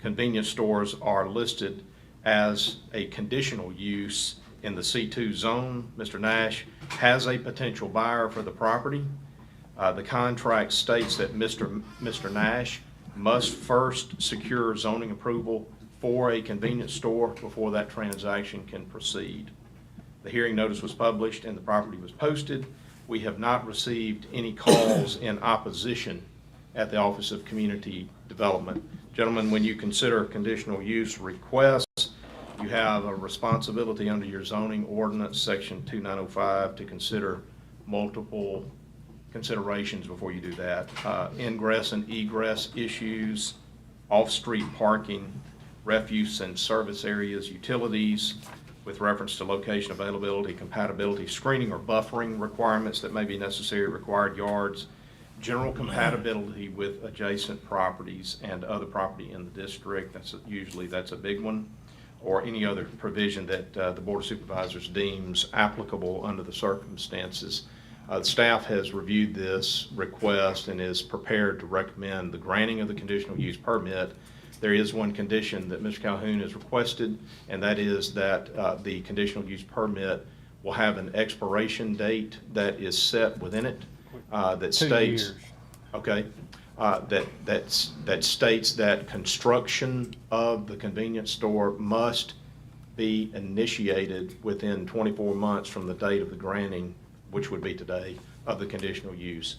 Convenience stores are listed as a conditional use in the C2 zone. Mr. Nash has a potential buyer for the property. The contract states that Mr. Nash must first secure zoning approval for a convenience store before that transaction can proceed. The hearing notice was published and the property was posted. We have not received any calls in opposition at the Office of Community Development. Gentlemen, when you consider conditional use requests, you have a responsibility under your zoning ordinance, section 2905, to consider multiple considerations before you do that. Ingress and egress issues, off-street parking, refuse and service areas, utilities, with reference to location, availability, compatibility, screening or buffering requirements that may be necessary, required yards, general compatibility with adjacent properties and other property in the district. That's a big one. Or any other provision that the Board of Supervisors deems applicable under the circumstances. The staff has reviewed this request and is prepared to recommend the granting of the conditional use permit. There is one condition that Mr. Calhoun has requested, and that is that the conditional use permit will have an expiration date that is set within it that 2 states. years. Okay, that states that construction of the convenience store must be initiated within 24 months from the date of the granting, which would be today, of the conditional use.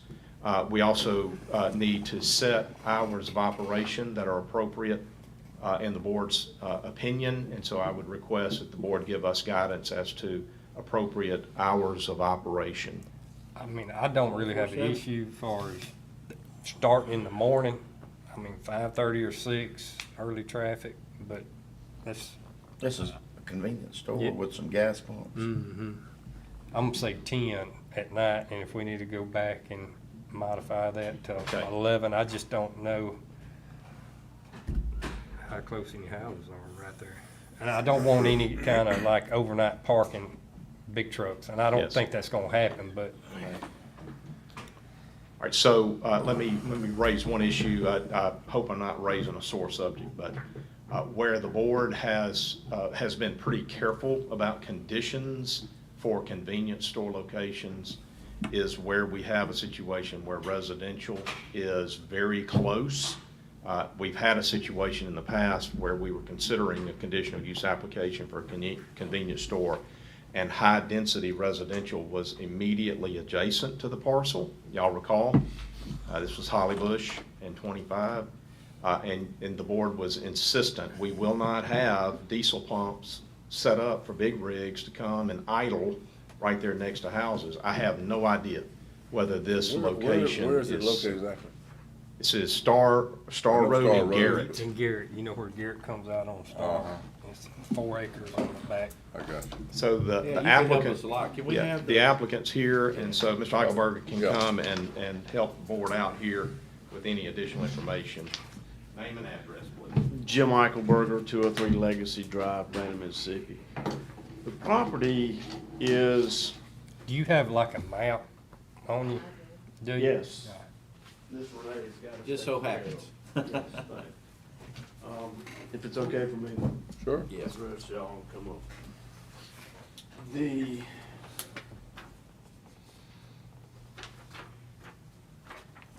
We also need to set hours of operation that are appropriate in the board's opinion, and so I would request that the board give us guidance as to appropriate hours of operation. I mean, I don't really have an issue as far as starting in the morning. I mean, 5:30 or 6, early traffic, but that's, This is a convenience store Yeah. with some gas pumps. I'm gonna say 10 at night, and if we need to go back and modify that to Okay. 11, I just don't know how close any houses are right there. And I don't want any kind of like overnight parking, big trucks, and I don't Yes. think that's gonna happen, but All right, so let me raise one issue. I hope I'm not raising a sore subject, but where the board has been pretty careful about conditions for convenience store locations is where we have a situation where residential is very close. We've had a situation in the past where we were considering a conditional use application for a convenience store, and high-density residential was immediately adjacent to the parcel. Y'all recall? This was Holly Bush in 25, and the board was insistent, we will not have diesel pumps set up for big rigs to come and idle right there next to houses. I have no idea whether this location Where is it located exactly? It says Star Road and Garrett. In Garrett, you know where Garrett comes out on Star? It's 4 acres on the back. I got you. So Yeah, you the can help applicant, us a lot. Can we yeah, have the applicant's here, and so Mr. Eichelberger can Yeah. come and help the board out here with any additional information. Name and address, please. Jim Eichelberger, 203 Legacy Drive, Brandon, Mississippi. The property is, Do you have like a map on you? Do you? yes. This Renee's got it. Just so happens. Yes, thank you. If it's okay for me, Sure. Yes. the rest of y'all will come up. The,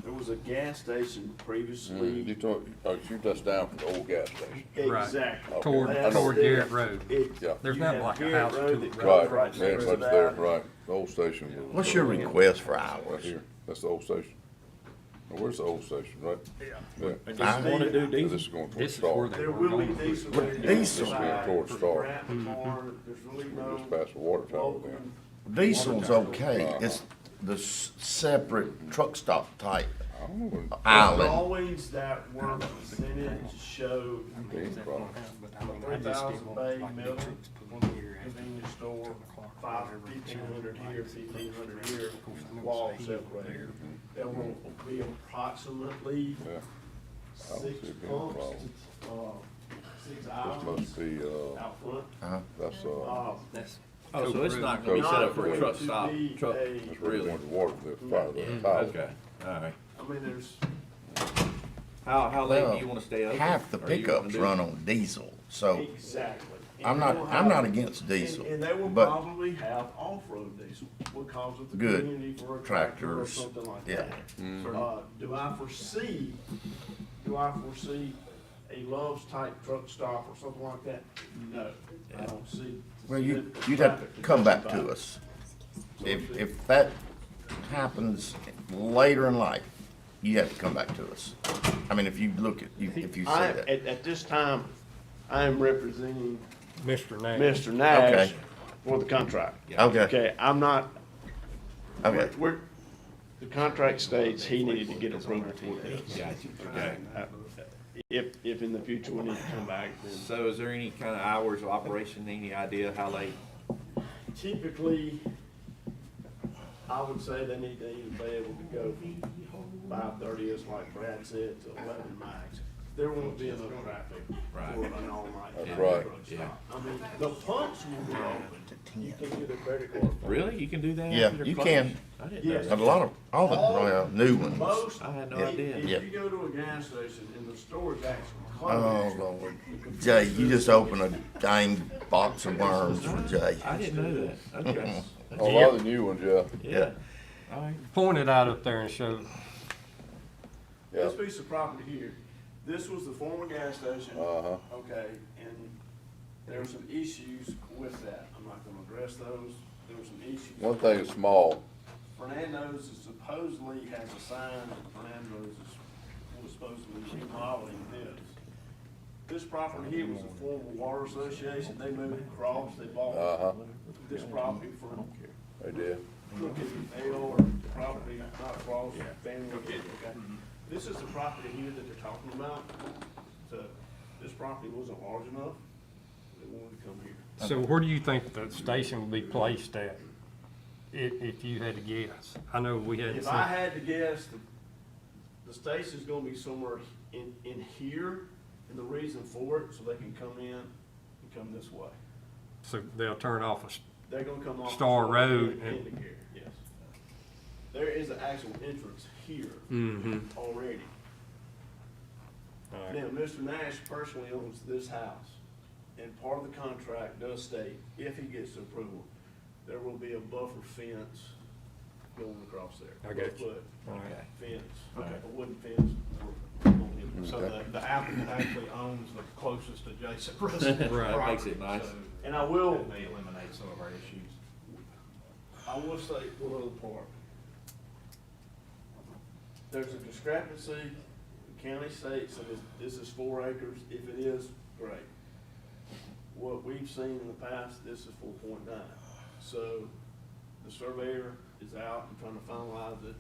there was a gas station previously. You talk, shoot us down from the old gas station. Right. Exactly. Toward, That's toward it. Garrett Road. Yeah. There's You not have like a Garrett house Road to that it. goes Right, next very to much that. there, right. The old station was. What's your request for Right hours? here. That's the old station. Now, where's the old station, right? Yeah. I just want to do So diesel. this is going towards This is where Star. they There were will be going. diesel. But there. diesel- This is towards Star. There's really no. Just past the water tower then. Diesel's okay. It's the separate truck stop type I don't know. There's island. always that work percentage showed Ain't a problem. But I mean, I just 3,000 didn't bay want like milk, the troops put one here after convenience store, 10 o'clock, 1,500 here, 1,500 here, Of course, I know wall it's heat separated. There will be approximately Yeah. I don't 6 see it being a pumps, problem. 6 This hours must be, out front. that's, That's Oh, so it's not gonna be set up for a truck stop, truck, that's where you're really? going to water, the fire, the Yeah, tower. okay, all right. I mean, there's, How late Well, do you wanna stay open? Half the Or you wanna pickups do- run on diesel, so exactly. And I'm they not, will I'm not have- against diesel. And they will but probably have off-road diesel because of the Good. community for a tractor or Tractors, something like yeah. that. Do I foresee a Love's type truck stop or something like that? No, I don't see. Well, you'd significant have traffic to come back justify to it. us. If that happens later in life, you have to come back to us. I mean, if you look at, if you see that. At this time, I am representing Mr. Nash. Mr. Nash Okay. for the contract. Okay, Okay, I'm not, okay. the contract states he needed to get approval for this. Gotcha, okay. If in the future we need to come back, then. So is there any kind of hours of operation, any idea how late? Typically, I would say they need to even be able to go from 5:30, is like Brad said, to 11 max. There won't be enough traffic Right. for an all-night. That's truck right. stop. I mean, the pumps will be open. You can get a credit card. Really? You can do that? Yeah, after they're you closed? can. I didn't know Yes. A that. lot of, all the new ones. Most. I had no if- idea. Yeah. If you go to a gas station and the store is actually Oh, closed. Lord. Jay, you just opened a dang box of worms for Jay. I didn't know that, okay. A lot of the new ones, yeah. Yeah, all right. Point it out up there and show, Yeah. This piece of property here, this was the former gas station. Uh-huh. Okay, and there were some issues with that. I'm not gonna address those. There were some issues. One thing is small, Fernando's is supposedly has a sign that Fernando's was supposedly remodeling this. This property here was a former water association. They moved across, they Uh-huh. bought this property from they did. Crooked L, or property, not cross, family. Okay. This is the property here that they're talking about. So, this property wasn't large enough. They wanted to come here. so where do you think the station would be placed at? If you had to guess? I know we had. If I had to guess, the station's gonna be somewhere in here, and the reason for it, so they can come in and come this way. So they'll turn off a They're gonna come off. Star Road Into here, yes. There is an actual entrance here already. All right. Now, Mr. Nash personally owns this house, and part of the contract does state, if he gets approval, there will be a buffer fence going across there. I got you. 4-foot Okay. fence, Okay. a wooden fence. on him. So the applicant actually owns the closest adjacent resident. Right. That makes it nice. So And I will, that may eliminate some of our issues. I will say one other part. There's a discrepancy, the county states that this is 4 acres, if it is, great. What we've seen in the past, this is 4.9. So the surveyor is out and trying to finalize it.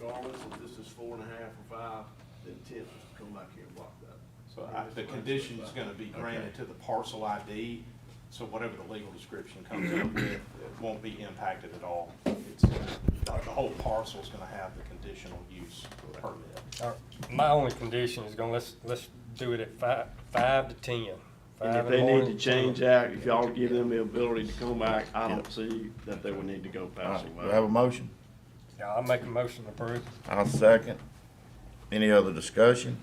regardless if this is 4.5 or 5, the intent is to come back here and block that. So the condition is gonna be granted to the parcel ID, so whatever the legal description comes up with, it won't be impacted at all. It's, the whole parcel's gonna have the conditional use permit. My only condition is let's do it at 5 to 10. And 5 if in the they need morning, to change that, if y'all give them the ability to come back, I don't see that they would need to go All past right, the do I have a way. motion? Yeah, I'll make a motion to approve. I'll second. Any other discussion?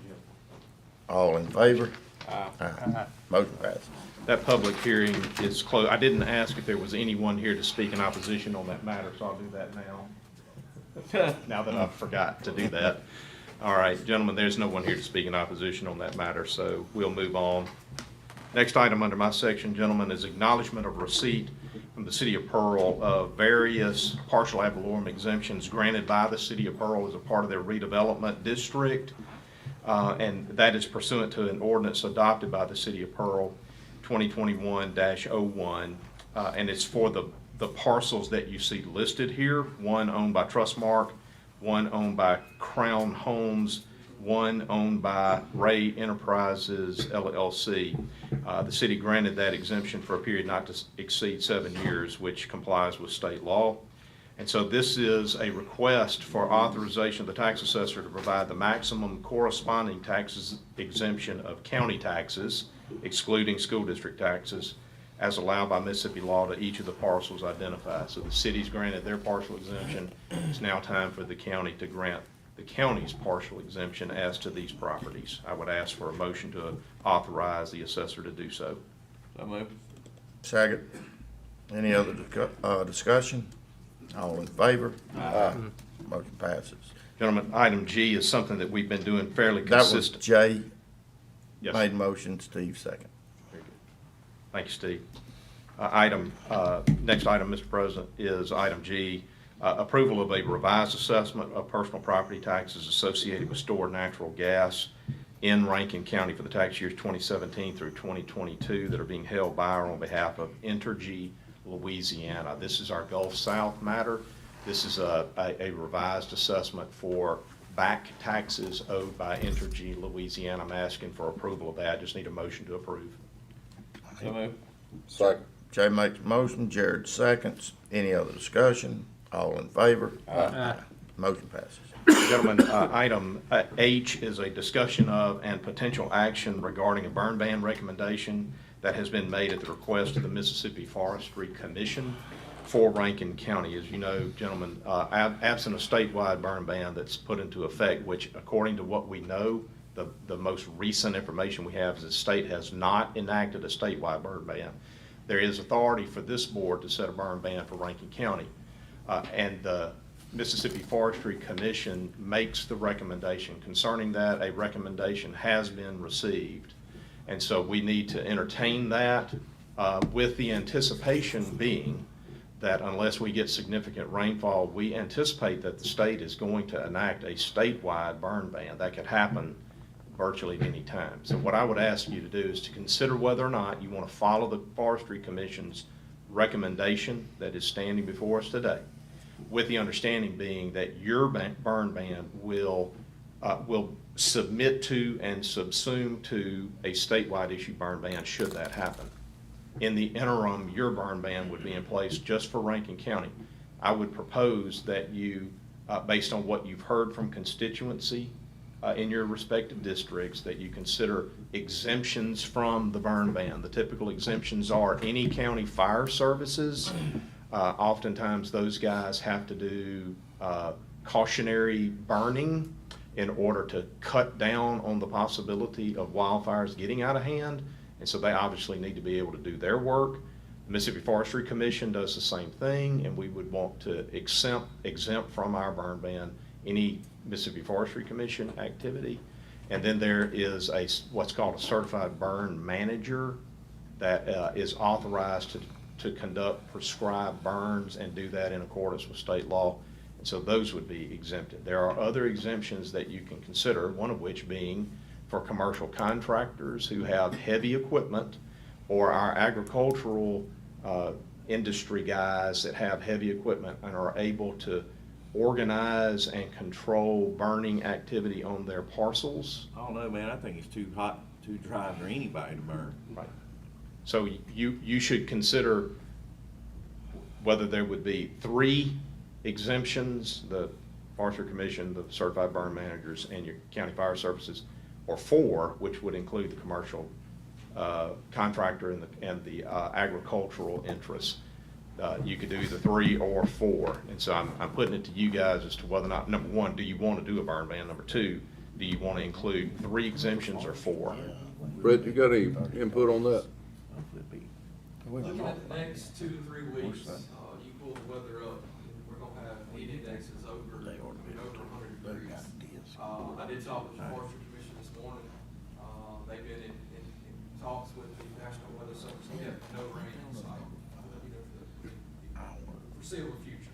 All in favor? Aye. Motion passes. That public hearing is closed. I didn't ask if there was anyone here to speak in opposition on that matter, so I'll do that now. Now that I forgot to do that. All right, gentlemen, there's no one here to speak in opposition on that matter, so we'll move on. Next item under my section, gentlemen, is acknowledgement of receipt from the City of Pearl of various partial ad valorem exemptions granted by the City of Pearl as a part of their redevelopment district. And that is pursuant to an ordinance adopted by the City of Pearl, 2021-01. And it's for the parcels that you see listed here, one owned by Trustmark, one owned by Crown Homes, one owned by Ray Enterprises LLC. The city granted that exemption for a period not to exceed 7 years, which complies with state law. And so this is a request for authorization of the tax assessor to provide the maximum corresponding taxes exemption of county taxes, excluding school district taxes, as allowed by Mississippi law to each of the parcels identified. So the city's granted their partial exemption. It's now time for the county to grant the county's partial exemption as to these properties. I would ask for a motion to authorize the assessor to do so. So moved. Second. Any other discussion? All in favor? Aye. Motion passes. Gentlemen, item G is something that we've been doing fairly That was consistent. Jay Yes. made motion, Steve second. Very good. Thank you, Steve. Next item, Mr. President, is item G, approval of a revised assessment of personal property taxes associated with stored natural gas in Rankin County for the tax years 2017 through 2022 that are being held by or on behalf of Entergy Louisiana. This is our Gulf South matter. This is a revised assessment for back taxes owed by Entergy Louisiana. I'm asking for approval of that. I just need a motion to approve. So moved. Second. Jay makes a motion, Jared seconds. Any other discussion? All in favor? Aye. Motion passes. Gentlemen, item H is a discussion of and potential action regarding a burn ban recommendation that has been made at the request of the Mississippi Forestry Commission for Rankin County. As you know, gentlemen, absent a statewide burn ban that's put into effect, which according to what we know, the most recent information we have is the state has not enacted a statewide burn ban. There is authority for this board to set a burn ban for Rankin County. And the Mississippi Forestry Commission makes the recommendation. Concerning that, a recommendation has been received. And so we need to entertain that with the anticipation being that unless we get significant rainfall, we anticipate that the state is going to enact a statewide burn ban. That could happen virtually any time. So what I would ask you to do is to consider whether or not you want to follow the Forestry Commission's recommendation that is standing before us today, with the understanding being that your burn ban will submit to and subsume to a statewide issue burn ban should that happen. In the interim, your burn ban would be in place just for Rankin County. I would propose that you, based on what you've heard from constituency in your respective districts, that you consider exemptions from the burn ban. The typical exemptions are any county fire services. Oftentimes those guys have to do cautionary burning in order to cut down on the possibility of wildfires getting out of hand. And so they obviously need to be able to do their work. The Mississippi Forestry Commission does the same thing, and we would want to exempt from our burn ban any Mississippi Forestry Commission activity. And then there is what's called a certified burn manager that is authorized to conduct prescribed burns and do that in accordance with state law. And so those would be exempted. There are other exemptions that you can consider, one of which being for commercial contractors who have heavy equipment, or our agricultural industry guys that have heavy equipment and are able to organize and control burning activity on their parcels. I don't know, man, I think it's too hot, too dry for anybody to burn. Right. So you should consider whether there would be 3 exemptions, the Forestry Commission, the certified burn managers, and your county fire services, or 4, which would include the commercial contractor and the agricultural interests. You could do either 3 or 4. And so I'm putting it to you guys as to whether or not, number 1, do you want to do a burn ban? Number 2, do you want to include 3 exemptions or 4? Fred, you got any input on that? Looking at the next 2 to 3 weeks, you pull the weather up, we're gonna have heat indexes over 100 degrees. I did talk with the Forestry Commission this morning. They've been in talks with the National Weather Service. We have no rain on site, for the foreseeable future.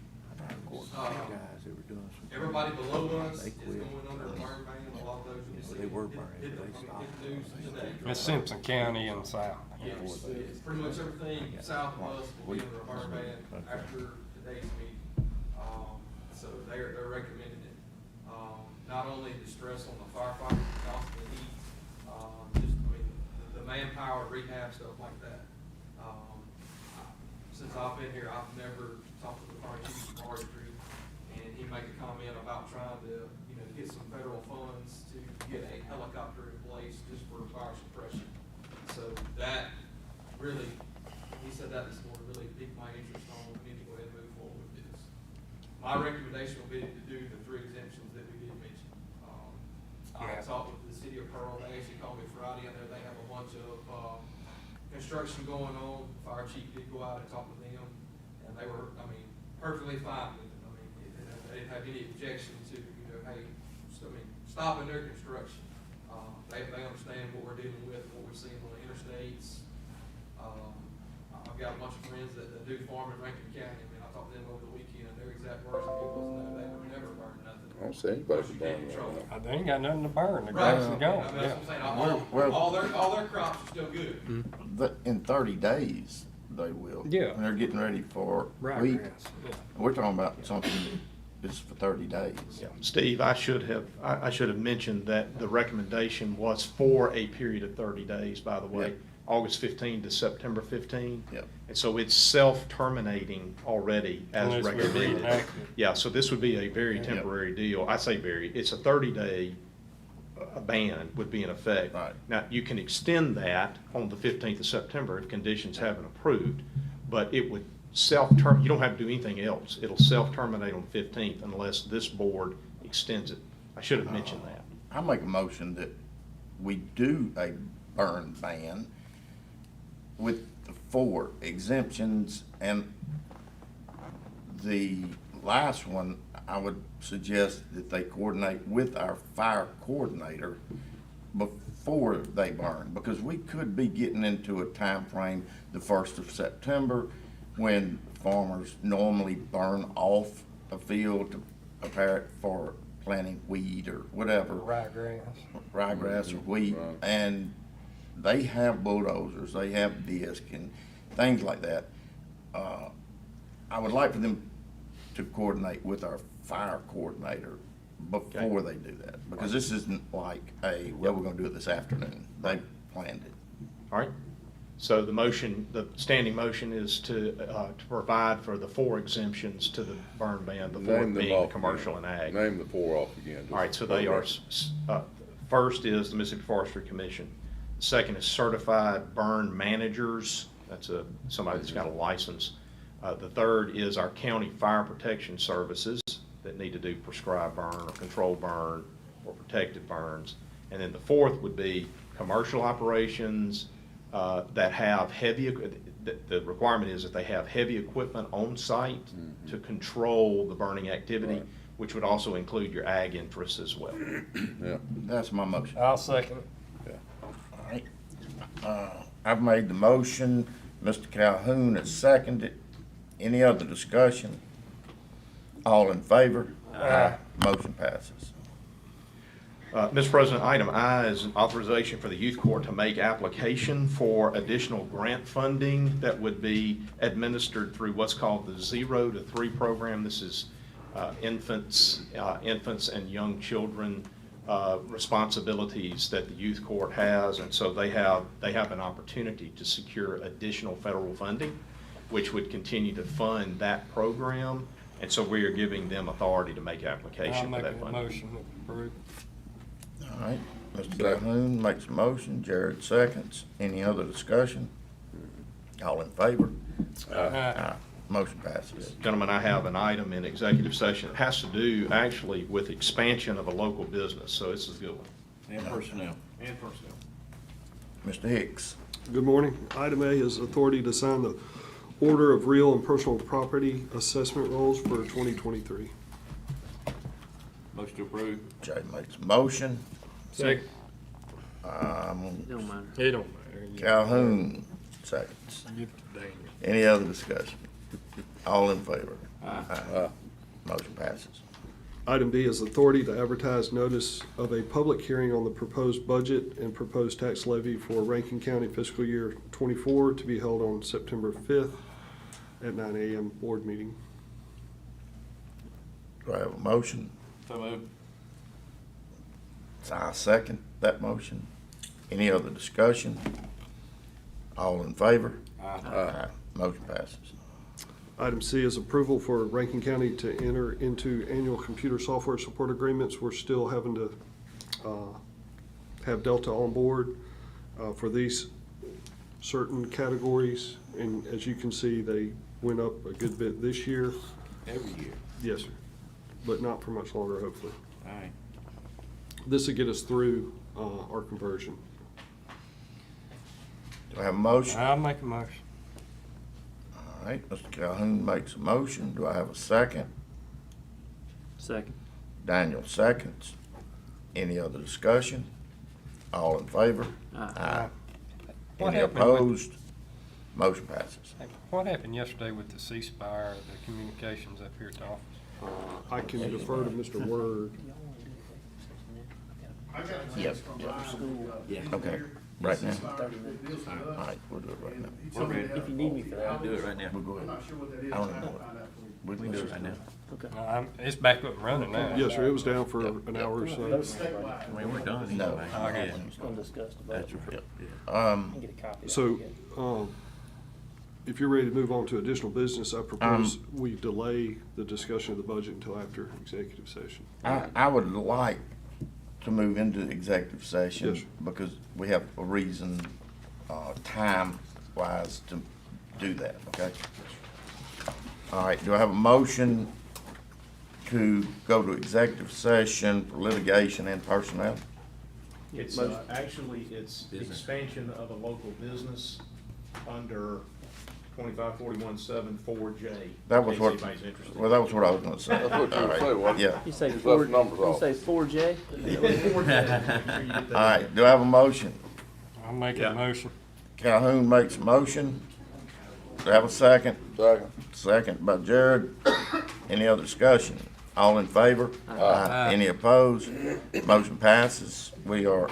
Everybody below us is going under a burn ban. A lot of those you'll see. They were burning, hit but they the stopped. news today. It's Simpson County and south. It's pretty much everything south of us will be under a burn ban after today's meeting. So they're recommending it. Not only the stress on the firefighters, but also the heat, just, I mean, the manpower, rehab, stuff like that. Since I've been here, I've never talked to the fire chief of forestry, and he made a comment about trying to, get some federal funds to get a helicopter in place just for fire suppression. So that really, he said that this morning, really piqued my interest on, we need to go ahead and move forward with this. My recommendation will be to do the 3 exemptions that we did mention. I talked with the city of Pearl, they actually called me Friday, I know they have a bunch of, construction going on. Fire chief did go out and talk with them, and they were, perfectly fine with it. They didn't have any objection to, hey, stopping their construction. They understand what we're dealing with, what we're seeing on the interstates. I've got a bunch of friends that do farm in Rankin County. I talked to them over the weekend, and their exact words to me was, no, they would never burn nothing. I don't see anybody can burn that. They ain't got nothing to burn, the Right. grass is gone. That's what I'm saying. All their crops are still good. In 30 days, they will. Yeah. And they're getting ready for wheat. We're talking about something that's for 30 days. Yeah. Steve, I should have mentioned that the recommendation was for a period of 30 days, by the way. Yep. August 15 to September 15. Yep. And so it's self-terminating already as Unless we recommended. reenact it. Yeah, so this would be a very Yep. temporary deal. I say very, it's a 30-day ban would be in effect. Right. Now, you can extend that on the 15th of September if conditions haven't approved, but it would you don't have to do anything else. It'll self-terminate on the 15th unless this board extends it. I should have mentioned that. I make a motion that we do a burn ban with the 4 exemptions, and the last one, I would suggest that they coordinate with our fire coordinator before they burn, because we could be getting into a time frame, the 1st of September, when farmers normally burn off a field to prepare it for planting weed or whatever. Ryegrass or wheat, Right. and they have bulldozers, they have disc and things like that. I would like for them to coordinate with our fire coordinator before they do that, because this isn't like, hey, well, we're gonna do it this afternoon. They planned it. All right. So the standing motion is to provide for the 4 exemptions to the burn ban, the 4th Name them being off commercial again. and ag. Name the 4 off again. All right, so they are, first is the Mississippi Forestry Commission. Second is certified burn managers. That's somebody that's got a license. The third is our county fire protection services that need to do prescribed burn or controlled burn or protected burns. And then the 4th would be commercial operations that have the requirement is that they have heavy equipment on site to control the burning activity, which would also include your ag interests as well. Yeah. That's my motion. I'll second it. All right. I've made the motion. Mr. Calhoun has seconded it. Any other discussion? All in favor? Aye. Motion passes. Mr. President, item I is an authorization for the youth court to make application for additional grant funding that would be administered through what's called the 0 to 3 program. This is infants and young children responsibilities that the youth court has, and so they have an opportunity to secure additional federal funding, which would continue to fund that program, and so we are giving them authority to make application for that I'll make a funding. motion to approve. All right, Mr. Calhoun makes a motion, Jared seconds. Any other discussion? All in favor? Aye. Motion passes. Gentlemen, I have an item in executive session. It has to do actually with expansion of a local business, so this is a good one. And personnel. And personnel. Mr. Hicks. Good morning. Item A is authority to sign the order of real and personal property assessment rolls for 2023. Motion to approve. Jay makes a motion. Second. It don't matter. It don't matter. Calhoun seconds. Give it to Daniel. Any other discussion? All in favor? Aye. Motion passes. Item B is authority to advertise notice of a public hearing on the proposed budget and proposed tax levy for Rankin County fiscal year '24 to be held on September 5th at 9 a.m. board meeting. Do I have a motion? So moved. So I second that motion. Any other discussion? All in favor? Aye. Motion passes. Item C is approval for Rankin County to enter into annual computer software support agreements. We're still having to have Delta on board for these certain categories. And as you can see, they went up a good bit this year. Every year. Yes, sir. But not for much longer, hopefully. All right. This will get us through our conversion. Do I have a motion? I'll make a motion. All right, Mr. Calhoun makes a motion. Do I have a second? Second. Daniel seconds. Any other discussion? All in favor? Aye. What Any happened with- opposed? Motion passes. What happened yesterday with the ceasefire, the communications up here at the office? I can defer to Mr. Word. I got a Yep. text from Ryan, Yeah. Okay, right now? 30 minutes. All right, we'll do it right now. He told me to have If you need me for that, I'll do it right now. We'll go I'm ahead. not sure what that is. I don't I'll know. find out for you. We We can do it right now. Okay. No, it's back up and running now. Yes, sir. It was down for an hour or so. Statewide. I mean, we're done. No. anyway. Okay. Yeah. Just gonna discuss the That's budget. right. And get a copy. So, if you're ready to move on to additional business, I propose we delay the discussion of the budget until after executive session. I would like to move into executive session. Yes, sir. Because we have a reason, time-wise to do that, okay? All right, do I have a motion to go to executive session for litigation and personnel? It's actually, it's expansion of a local business under 2541.7.4J. That was in case what, anybody's interested. well, that was what I was gonna say. That's what you were All right, saying, wasn't it? Yeah. You say Just four, left the numbers you off. say 4J? 4J. All right, do I have a motion? I'll make Yeah. a motion. Calhoun makes a motion. Do I have a second? Second. Second by Jared. Any other discussion? All in favor? Aye. Any opposed? Motion passes. We are